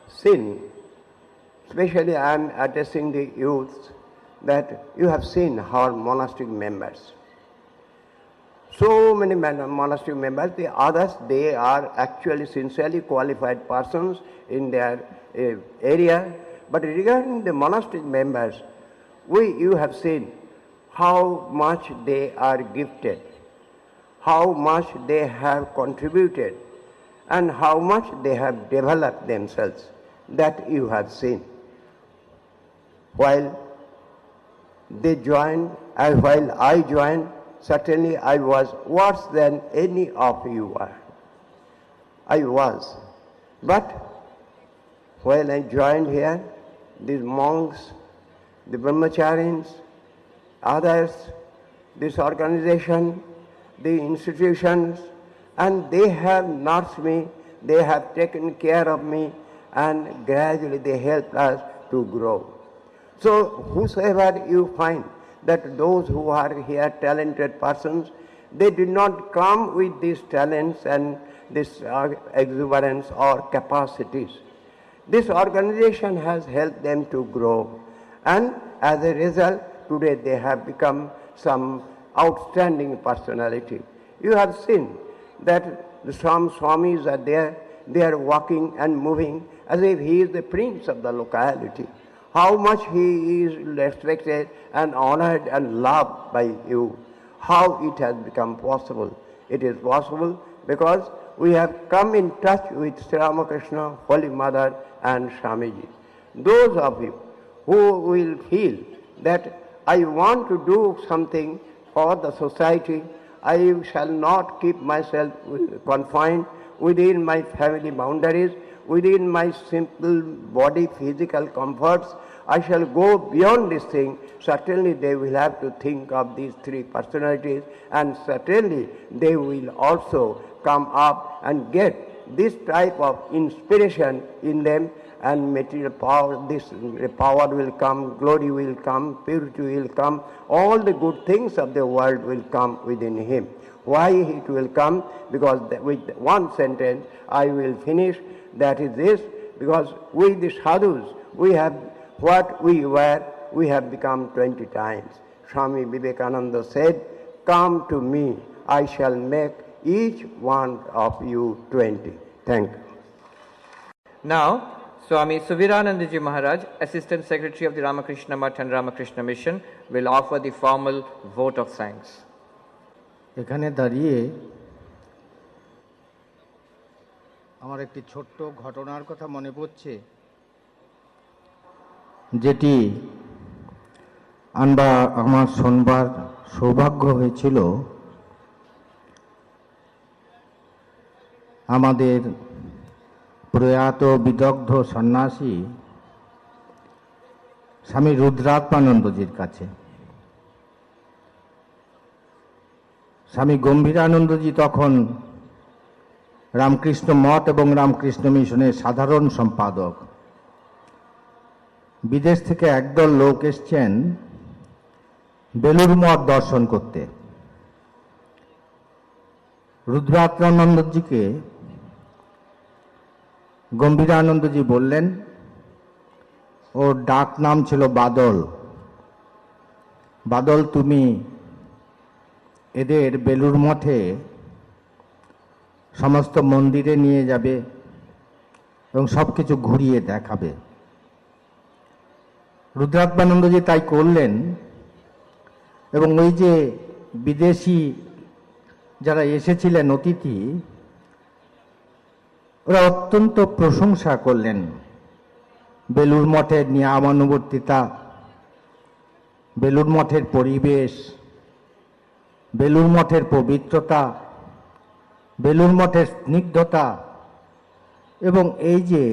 seen, especially I am addressing the youth, that you have seen our monastic members. So many monastic members, the others, they are actually sincerely qualified persons in their area. But regarding the monastic members, you have seen how much they are gifted, how much they have contributed, and how much they have developed themselves. That you have seen. While they joined, and while I joined, certainly I was worse than any of you are. I was. But when I joined here, these monks, the brahmacharis, others, this organization, the institutions, and they have nursed me, they have taken care of me, and gradually they helped us to grow. So whosoever you find, that those who are here talented persons, they did not come with these talents and this exuberance or capacities. This organization has helped them to grow, and as a result, today they have become some outstanding personality. You have seen that some Swamis are there, they are walking and moving as if he is the prince of the locality. How much he is respected and honored and loved by you. How it has become possible. It is possible because we have come in touch with Sri Ramakrishna, Holy Mother and Swamiji. Those of you who will feel that I want to do something for the society, I shall not keep myself confined within my family boundaries, within my simple body physical comforts. I shall go beyond this thing. Certainly they will have to think of these three personalities, and certainly they will also come up and get this type of inspiration in them, and material power, this power will come, glory will come, purity will come, all the good things of the world will come within him. Why it will come? Because with one sentence I will finish, that is this, because we the sadhus, we have what we were, we have become 20 times. Swami Vivekananda said, come to me, I shall make each one of you 20. Thank you. Now, Swami Suvirananda Ji Maharaj, Assistant Secretary of the Ramakrishna Math and Ramakrishna Mission, will offer the formal vote of thanks. এখানে দাঁড়িয়ে আমার একটি ছোট্ট ঘটনার কথা মনে পড়ছে, যেটি আমার শোনবার সৌভাগ্য হয়েছিল। আমাদের প্রয়াত বিদগ্ধ সন্ন্যাসী স্বামী রুদ্রাত্মানন্দজির কাছে। স্বামী গম্ভীরানন্দজি তখন রামকৃষ্ণ মঠ এবং রামকৃষ্ণ মিশনের সাধারণ সম্পাদক। বিদেশ থেকে একদল লোক এসছেন বেলুর মঠ দর্শন করতে। রুদ্রাত্মানন্দজিকে গম্ভীরানন্দজি বললেন, ওর ডাক নাম ছিল বাদল, বাদল তুমি এদের বেলুর মঠে সমস্ত মন্দিরে নিয়ে যাবে এবং সব কিছু ঘুরিয়ে দেখাবে। রুদ্রাত্মানন্দজি তাই করলেন, এবং ওই যে বিদেশি যারা এসেছিলেন অতিথি, ওরা অত্যন্ত প্রশংসা করলেন বেলুর মঠের নিয়মানুবর্তিতা, বেলুর মঠের পরিবেশ, বেলুর মঠের পবিত্রতা, বেলুর মঠের স্নিগ্ধতা এবং এই যে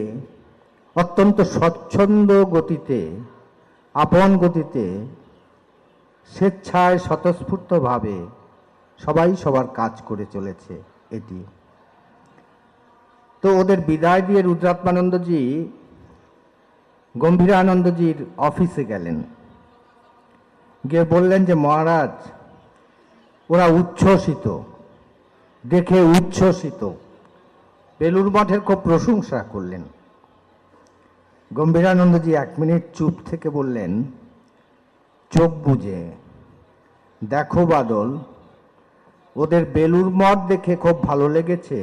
অত্যন্ত স্বচ্ছন্দ গতিতে, আপন গতিতে, স্বেচ্ছায় স্বতঃস্ফূর্তভাবে সবাই সবার কাজ করে চলেছে এটি। তো ওদের বিদায় দিয়ে রুদ্রাত্মানন্দজি গম্ভীরানন্দজির অফিসে গেলেন, গিয়ে বললেন যে মহারাজ ওরা উচ্ছ্বসিত, দেখে উচ্ছ্বসিত, বেলুর মঠের খুব প্রশংসা করলেন। গম্ভীরানন্দজি 1 মিনিট চুপ থেকে বললেন, চোখ বুজে দেখো বাদল, ওদের বেলুর মঠ দেখে খুব ভালো লেগেছে,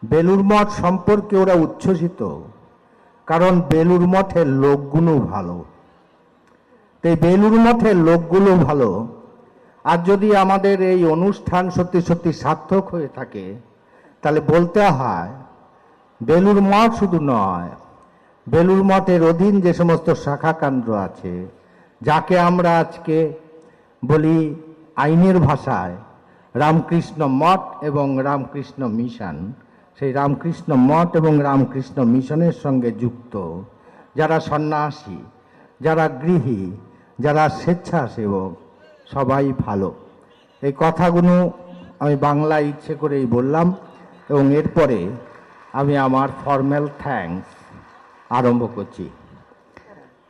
বেলুর মঠ সম্পর্কে ওরা উচ্ছ্বসিত কারণ বেলুর মঠের লোকগুলো ভালো। তাই বেলুর মঠের লোকগুলো ভালো, আর যদি আমাদের এই অনুষ্ঠান সত্যি সত্যি সার্থক হয়ে থাকে তাহলে বলতে হয় বেলুর মঠ শুধু নয়, বেলুর মঠের অধীন যে সমস্ত শাখা কেন্দ্র আছে, যাকে আমরা আজকে বলি আইনের ভাষায় রামকৃষ্ণ মঠ এবং রামকৃষ্ণ মিশন, সেই রামকৃষ্ণ মঠ এবং রামকৃষ্ণ মিশনের সঙ্গে যুক্ত যারা সন্ন্যাসী, যারা গৃহী, যারা স্বেচ্ছাসেবক, সবাই ভালো। এই কথাগুলো আমি বাংলায় ইচ্ছে করেই বললাম এবং এরপরে আমি আমার ফর্মাল থ্যাঙ্কস আরম্ভ করছি।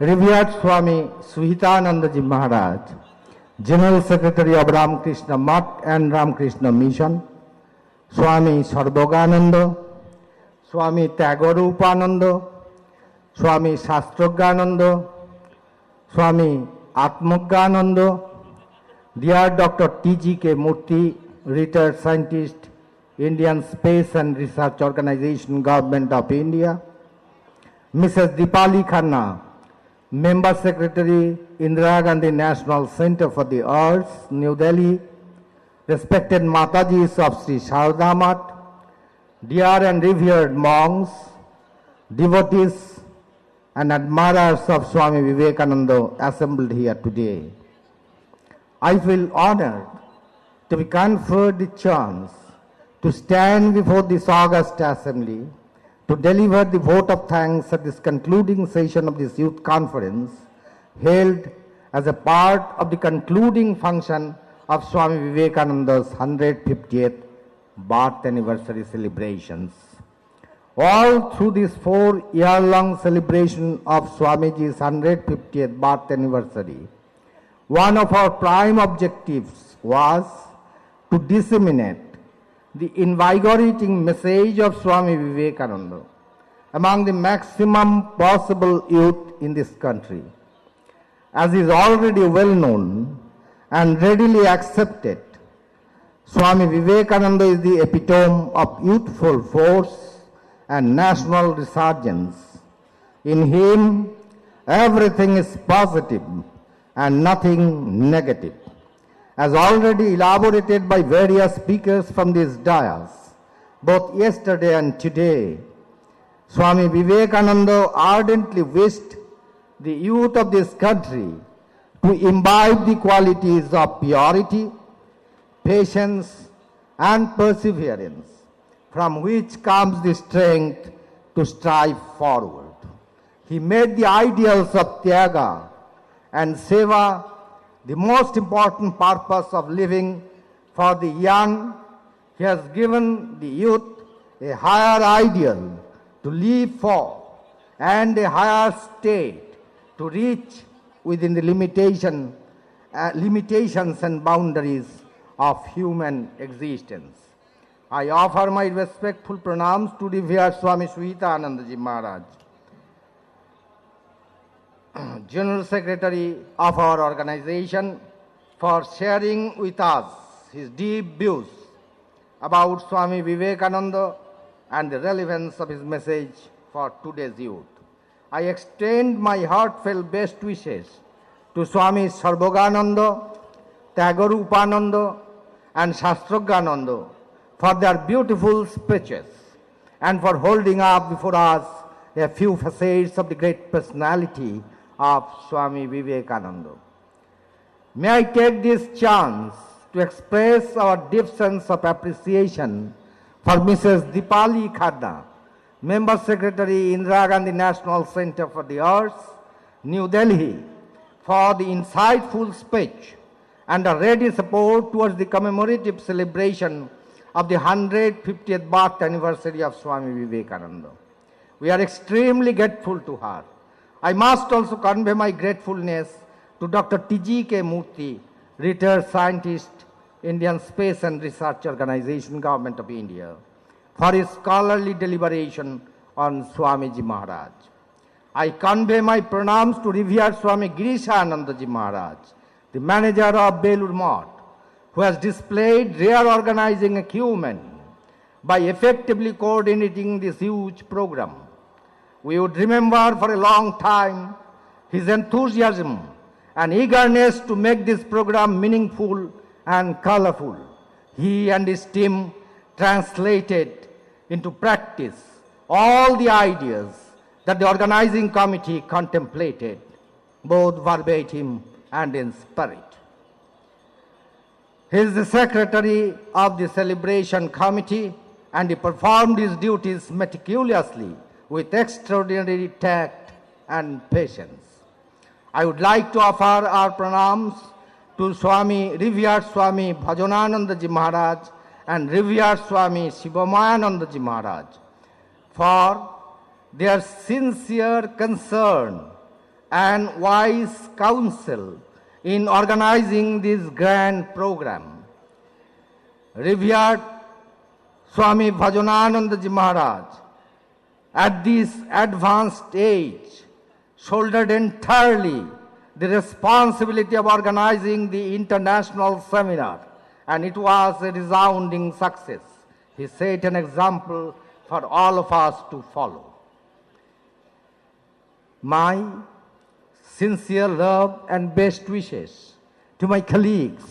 রিভিয়ার্ড স্বামী Suhitananda Ji Maharaj, General Secretary of Ramakrishna Math and Ramakrishna Mission, Swami Sarvagananda, Swami Tyagarupananda, Swami Shastrajnananda, Swami Atmajnananda, dear Dr. TGK Murthy, retired scientist, Indian Space and Research Organization, Government of India, Mrs. Dipali Khanna, Member Secretary, Indira Gandhi National Center for the Arts, New Delhi, respected Matajis of Sri Sharda Math, dear and revered monks, devotees and admirers of Swami Vivekananda assembled here today. I feel honored to be conferred the chance to stand before this august assembly to deliver the vote of thanks at this concluding session of this youth conference held as a part of the concluding function of Swami Vivekananda's 150th birth anniversary celebrations. All through this 4-year-long celebration of Swamiji's 150th birth anniversary, one of our prime objectives was to disseminate the invigorating message of Swami Vivekananda among the maximum possible youth in this country. As is already well known and readily accepted, Swami Vivekananda is the epitome of youthful force and national resurgence. In him, everything is positive and nothing negative. As already elaborated by various speakers from this dais, both yesterday and today, Swami Vivekananda ardently wished the youth of this country to imbibe the qualities of purity, patience, and perseverance, from which comes the strength to strive forward. He made the ideals of Tyaga and Seva the most important purpose of living for the young. He has given the youth a higher ideal to live for and a higher state to reach within the limitations and boundaries of human existence. I offer my respectful pranams to revered Swami Suhitananda Ji Maharaj, General Secretary of our organization, for sharing with us his deep views about Swami Vivekananda and the relevance of his message for today's youth. I extend my heartfelt best wishes to Swami Sarvagananda, Tyagarupananda and Shastrajnananda for their beautiful speeches and for holding up before us a few facets of the great personality of Swami Vivekananda. May I take this chance to express our deep sense of appreciation for Mrs. Dipali Khanna, Member Secretary, Indira Gandhi National Center for the Arts, New Delhi, for the insightful speech and a ready support towards the commemorative celebration of the 150th birth anniversary of Swami Vivekananda. We are extremely grateful to her. I must also convey my gratefulness to Dr. TGK Murthy, retired scientist, Indian Space and Research Organization, Government of India, for his scholarly deliberation on Swamiji Maharaj. I convey my pranams to revered Swami Girishananda Ji Maharaj, the manager of belurmath, who has displayed rare organizing acumen by effectively coordinating this huge program. We would remember for a long time his enthusiasm and eagerness to make this program meaningful and colorful. He and his team translated into practice all the ideas that the organizing committee contemplated, both verbatim and in spirit. He is the secretary of the celebration committee and he performed his duties meticulously with extraordinary tact and patience. I would like to offer our pranams to revered Swami Abhedananda Ji Maharaj and revered Swami Shivamayananda Ji Maharaj for their sincere concern and wise counsel in organizing this grand program. Revered Swami Abhedananda Ji Maharaj, at this advanced age, shouldered entirely the responsibility of organizing the international seminar, and it was a resounding success. He set an example for all of us to follow. My sincere love and best wishes to my colleagues,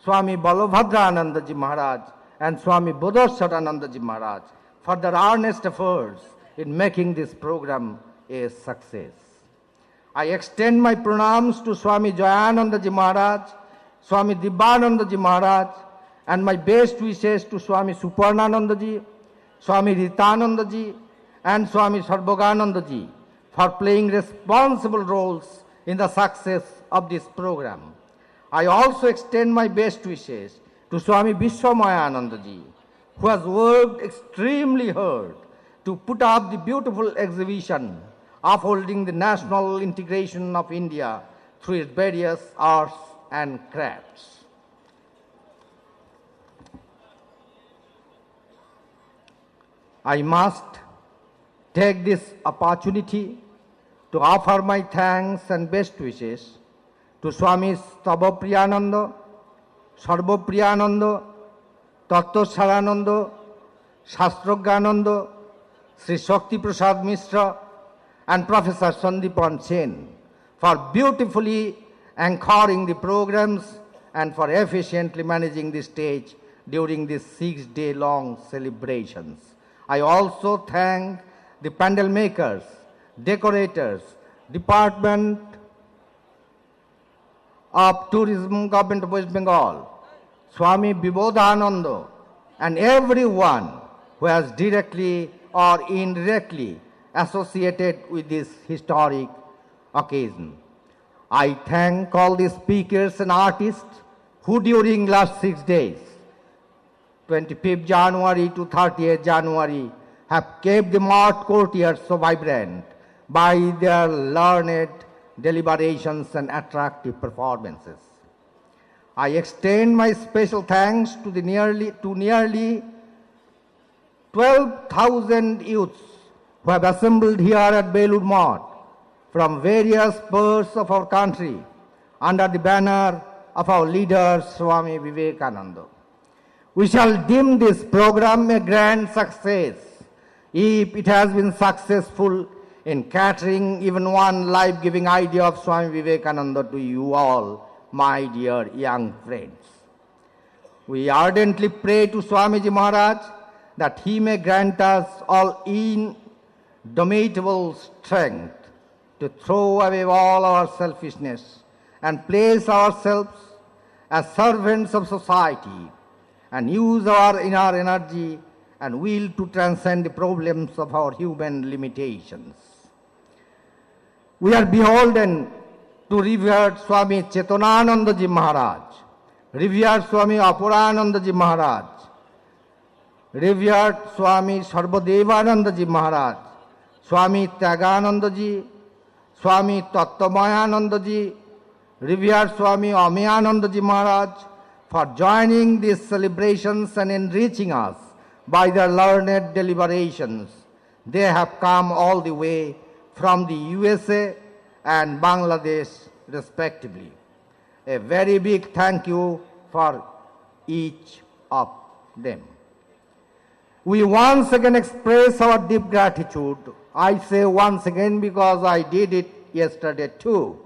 Swami Balabhadrananda Ji Maharaj and Swami Bodhisattvananda Ji Maharaj, for their earnest efforts in making this program a success. I extend my pranams to Swami Jayananda Ji Maharaj, Swami Divyananda Ji Maharaj, and my best wishes to Swami Suparnananda Ji, Swami Ritananda Ji, and Swami Sarvagananda Ji for playing responsible roles in the success of this program. I also extend my best wishes to Swami Vishwamayananda Ji, who has worked extremely hard to put up the beautiful exhibition upholding the national integration of India through its various arts and crafts. I must take this opportunity to offer my thanks and best wishes to Swami Sarvapriyananda, Sarvapriyananda, Tattvasarananda, Shastrajnananda, Sri Shakti Prasad Mishra, and Professor Sandipan Sen for beautifully anchoring the programs and for efficiently managing the stage during these 6-day-long celebrations. I also thank the pandal makers, decorators, Department of Tourism, Government of West Bengal, Swami Vivekananda, and everyone who has directly or indirectly associated with this historic occasion. I thank all the speakers and artists who during last 6 days, 25th January to 30th January, have kept the mart courtyard so vibrant by their learned deliberations and attractive performances. I extend my special thanks to nearly 12,000 youths who have assembled here at belurmath from various parts of our country under the banner of our leader Swami Vivekananda. We shall deem this program a grand success if it has been successful in catering even one life-giving idea of Swami Vivekananda to you all, my dear young friends. We ardently pray to Swamiji Maharaj that he may grant us all domitable strength to throw away all our selfishness and place ourselves as servants of society and use our inner energy and will to transcend the problems of our human limitations. We are beholden to revered Swami Chetanananda Ji Maharaj, revered Swami Abhedananda Ji Maharaj, revered Swami Sarvagananda Ji Maharaj, Swami Tyagarupananda Ji, Swami Atmajnananda Ji, revered Swami Abhedananda Ji Maharaj, for joining these celebrations and enriching us by their learned deliberations. They have come all the way from the USA and Bangladesh respectively. A very big thank you for each of them. We once again express our deep gratitude. I say once again because I did it yesterday too.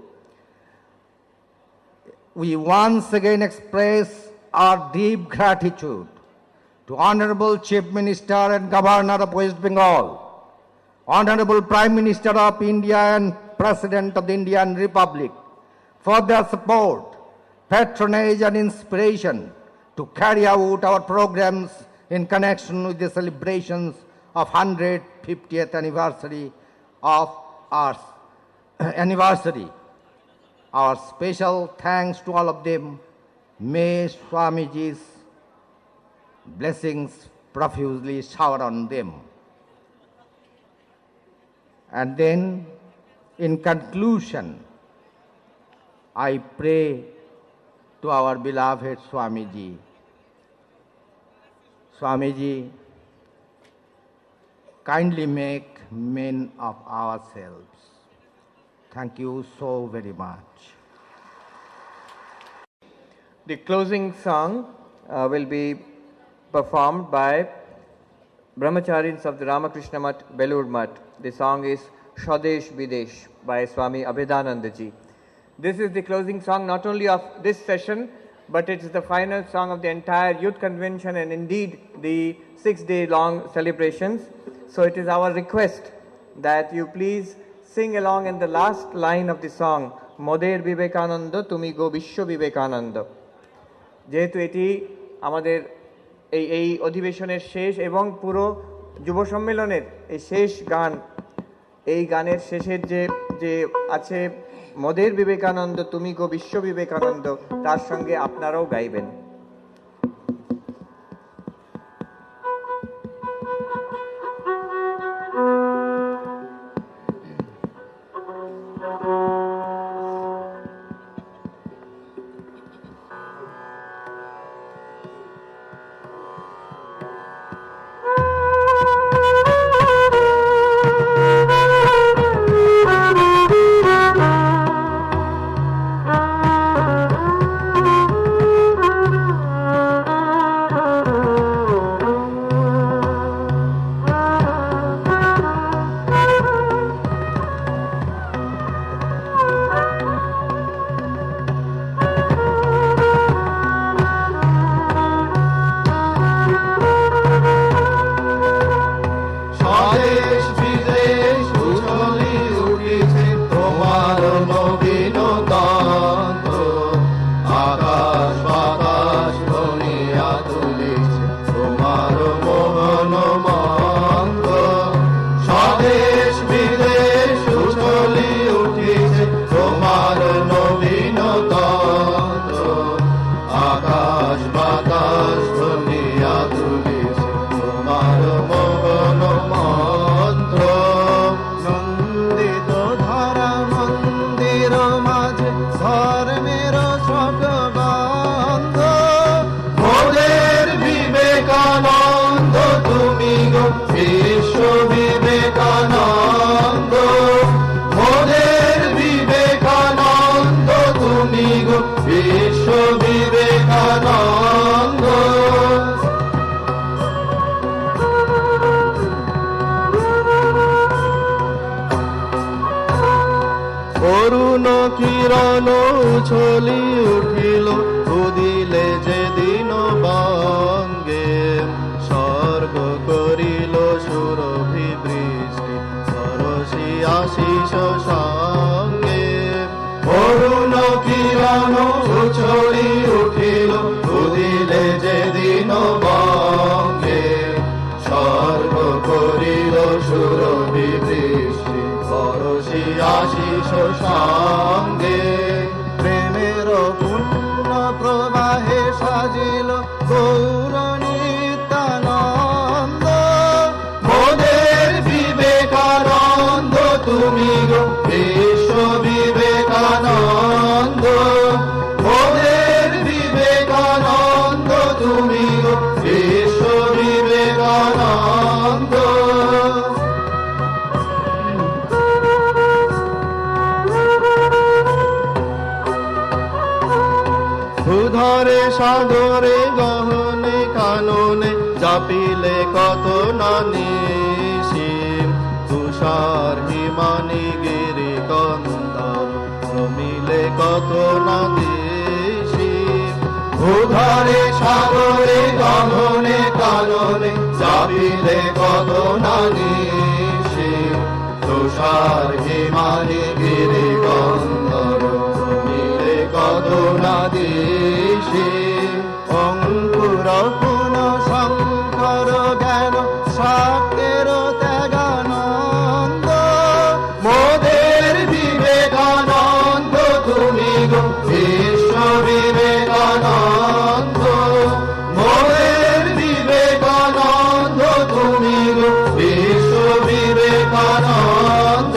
We once again express our deep gratitude to Honorable Chief Minister and Governor of West Bengal, Honorable Prime Minister of India and President of the Indian Republic for their support, patronage and inspiration to carry out our programs in connection with the celebrations of 150th anniversary of our anniversary. Our special thanks to all of them. May Swamiji's blessings profusely shower on them. And then, in conclusion, I pray to our beloved Swamiji. Swamiji, kindly make men of ourselves. Thank you so very much. The closing song will be performed by Brahmacharis of the Ramakrishna Math, Belur Math. The song is Swadesh-bidesh by Swami Abhedananda Ji. This is the closing song not only of this session, but it is the final song of the entire youth convention and indeed the 6-day long celebrations. So it is our request that you please sing along in the last line of the song, Moder Vivekananda, Tumi Go Vishwa Vivekananda. যেহেতু এটি আমাদের এই অধিবেশনের শেষ এবং পুরো যুব সম্মেলনের এই শেষ গান, এই গানের শেষের যে আছে মোদের বিবেকানন্দ তুমি গো বিশ্ব বিবেকানন্দ, তার সঙ্গে আপনারাও গাইবেন। অরুণ কিরণ উছলি উঠিল উদিলে যেদিন বঙ্গে, স্বর্গ করিল সুরভি বৃষ্টি আশিস সঙ্গে অরুণ কিরণ উছলি উঠিল উদিলে যেদিন বঙ্গে স্বর্গ করিল সুরভি বৃষ্টি বরষি আশিস সঙ্গে প্রেমের পূর্ণ প্রবাহে সাজিল গৌর নিত্যানন্দ মোদের বিবেকানন্দ তুমি গো বিশ্ব বিবেকানন্দ মোদের বিবেকানন্দ তুমি গো বিশ্ব বিবেকানন্দ ধরে সাগরে গহনে কাননে চাপিলে কত নানিসি তুষার হিমানি গিরি কন্দর রমিলে কত নাদিসি ধরে সাগরে গহনে কাননে চাপিলে কত নানিসি তুষার হিমানি গিরি কন্দর রমিলে কত নাদিসি অঙ্কুর পুন শঙ্কর জ্ঞান শাক্যের ত্যাগানন্দ মোদের বিবেকানন্দ তুমি গো বিশ্ব বিবেকানন্দ মোদের বিবেকানন্দ তুমি গো বিশ্ব বিবেকানন্দ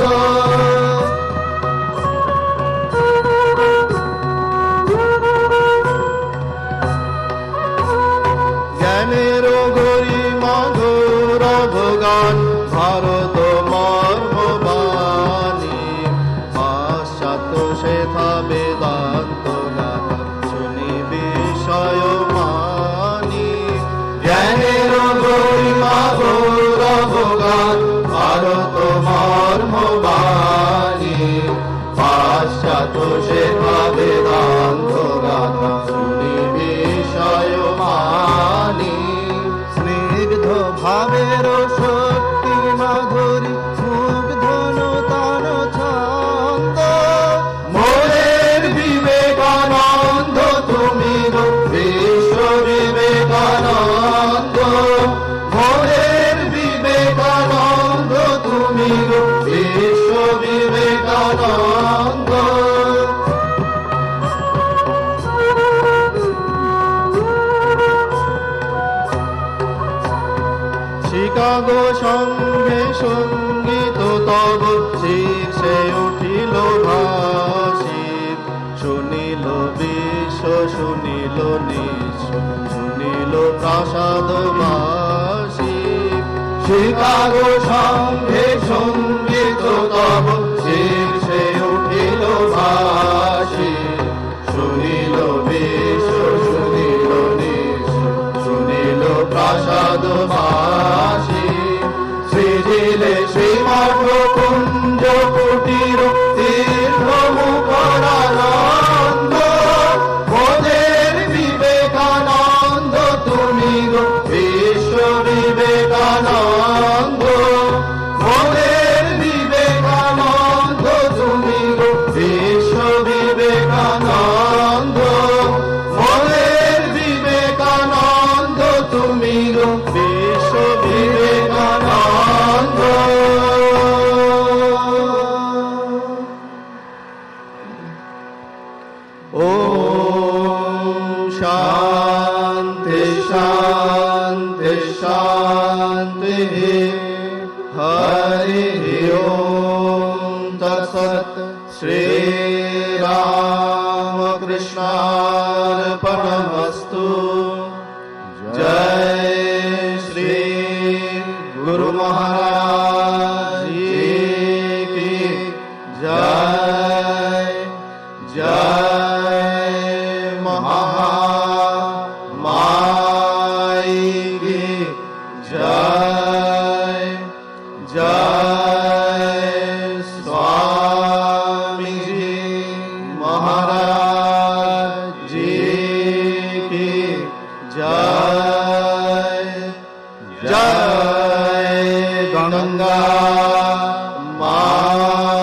জ্ঞানের গরিমা গৌরব গান ভারত মর্মবাণী পাশ্চাত্য শেথা বেদান্ত গান শুনি বিষয় মানি জ্ঞানের গরিমা গৌরব গান ভারত মর্মবাণী পাশ্চাত্য শেথা বেদান্ত গান শুনি বিষয় মানি স্নিগ্ধ ভাবের শক্তি মাধুরী মুগ্ধ নূতন ছন্দ মোদের বিবেকানন্দ তুমি গো বিশ্ব বিবেকানন্দ মোদের বিবেকানন্দ তুমি গো বিশ্ব বিবেকানন্দ শিকাগো সঙ্গে সঙ্গীত তব শীর্ষে উঠিল ভাসি শুনিল বিশ্ব শুনিল নিঃস্ব শুনিল প্রাসাদবাসী শিকাগো সঙ্গে সঙ্গীত তব শীর্ষে উঠিল ভাসি শুনিল বিশ্ব শুনিল নিঃস্ব শুনিল প্রাসাদবাসী সৃজিলে শ্রীমঠ কুঞ্জ কুটির তীর্থ মুখরানন্দ মোদের বিবেকানন্দ তুমি গো বিশ্ব বিবেকানন্দ মোদের বিবেকানন্দ তুমি গো বিশ্ব বিবেকানন্দ মোদের বিবেকানন্দ তুমি গো বিশ্ব বিবেকানন্দ ওম শান্তি শান্তি শান্তি হরি ওম তৎসৎ শ্রী রামকৃষ্ণার্পণমস্তু জয় শ্রী গুরু মহারাজ কি জয় জয় মহামাই কি জয় জয় स्वामी जी महाराज जी की जय जय गंगा माँ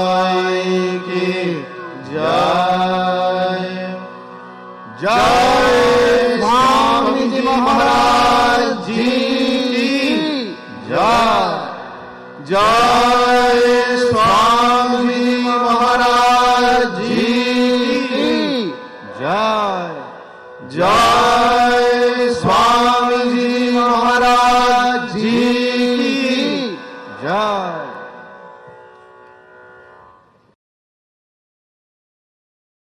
জয় জয় স্বামী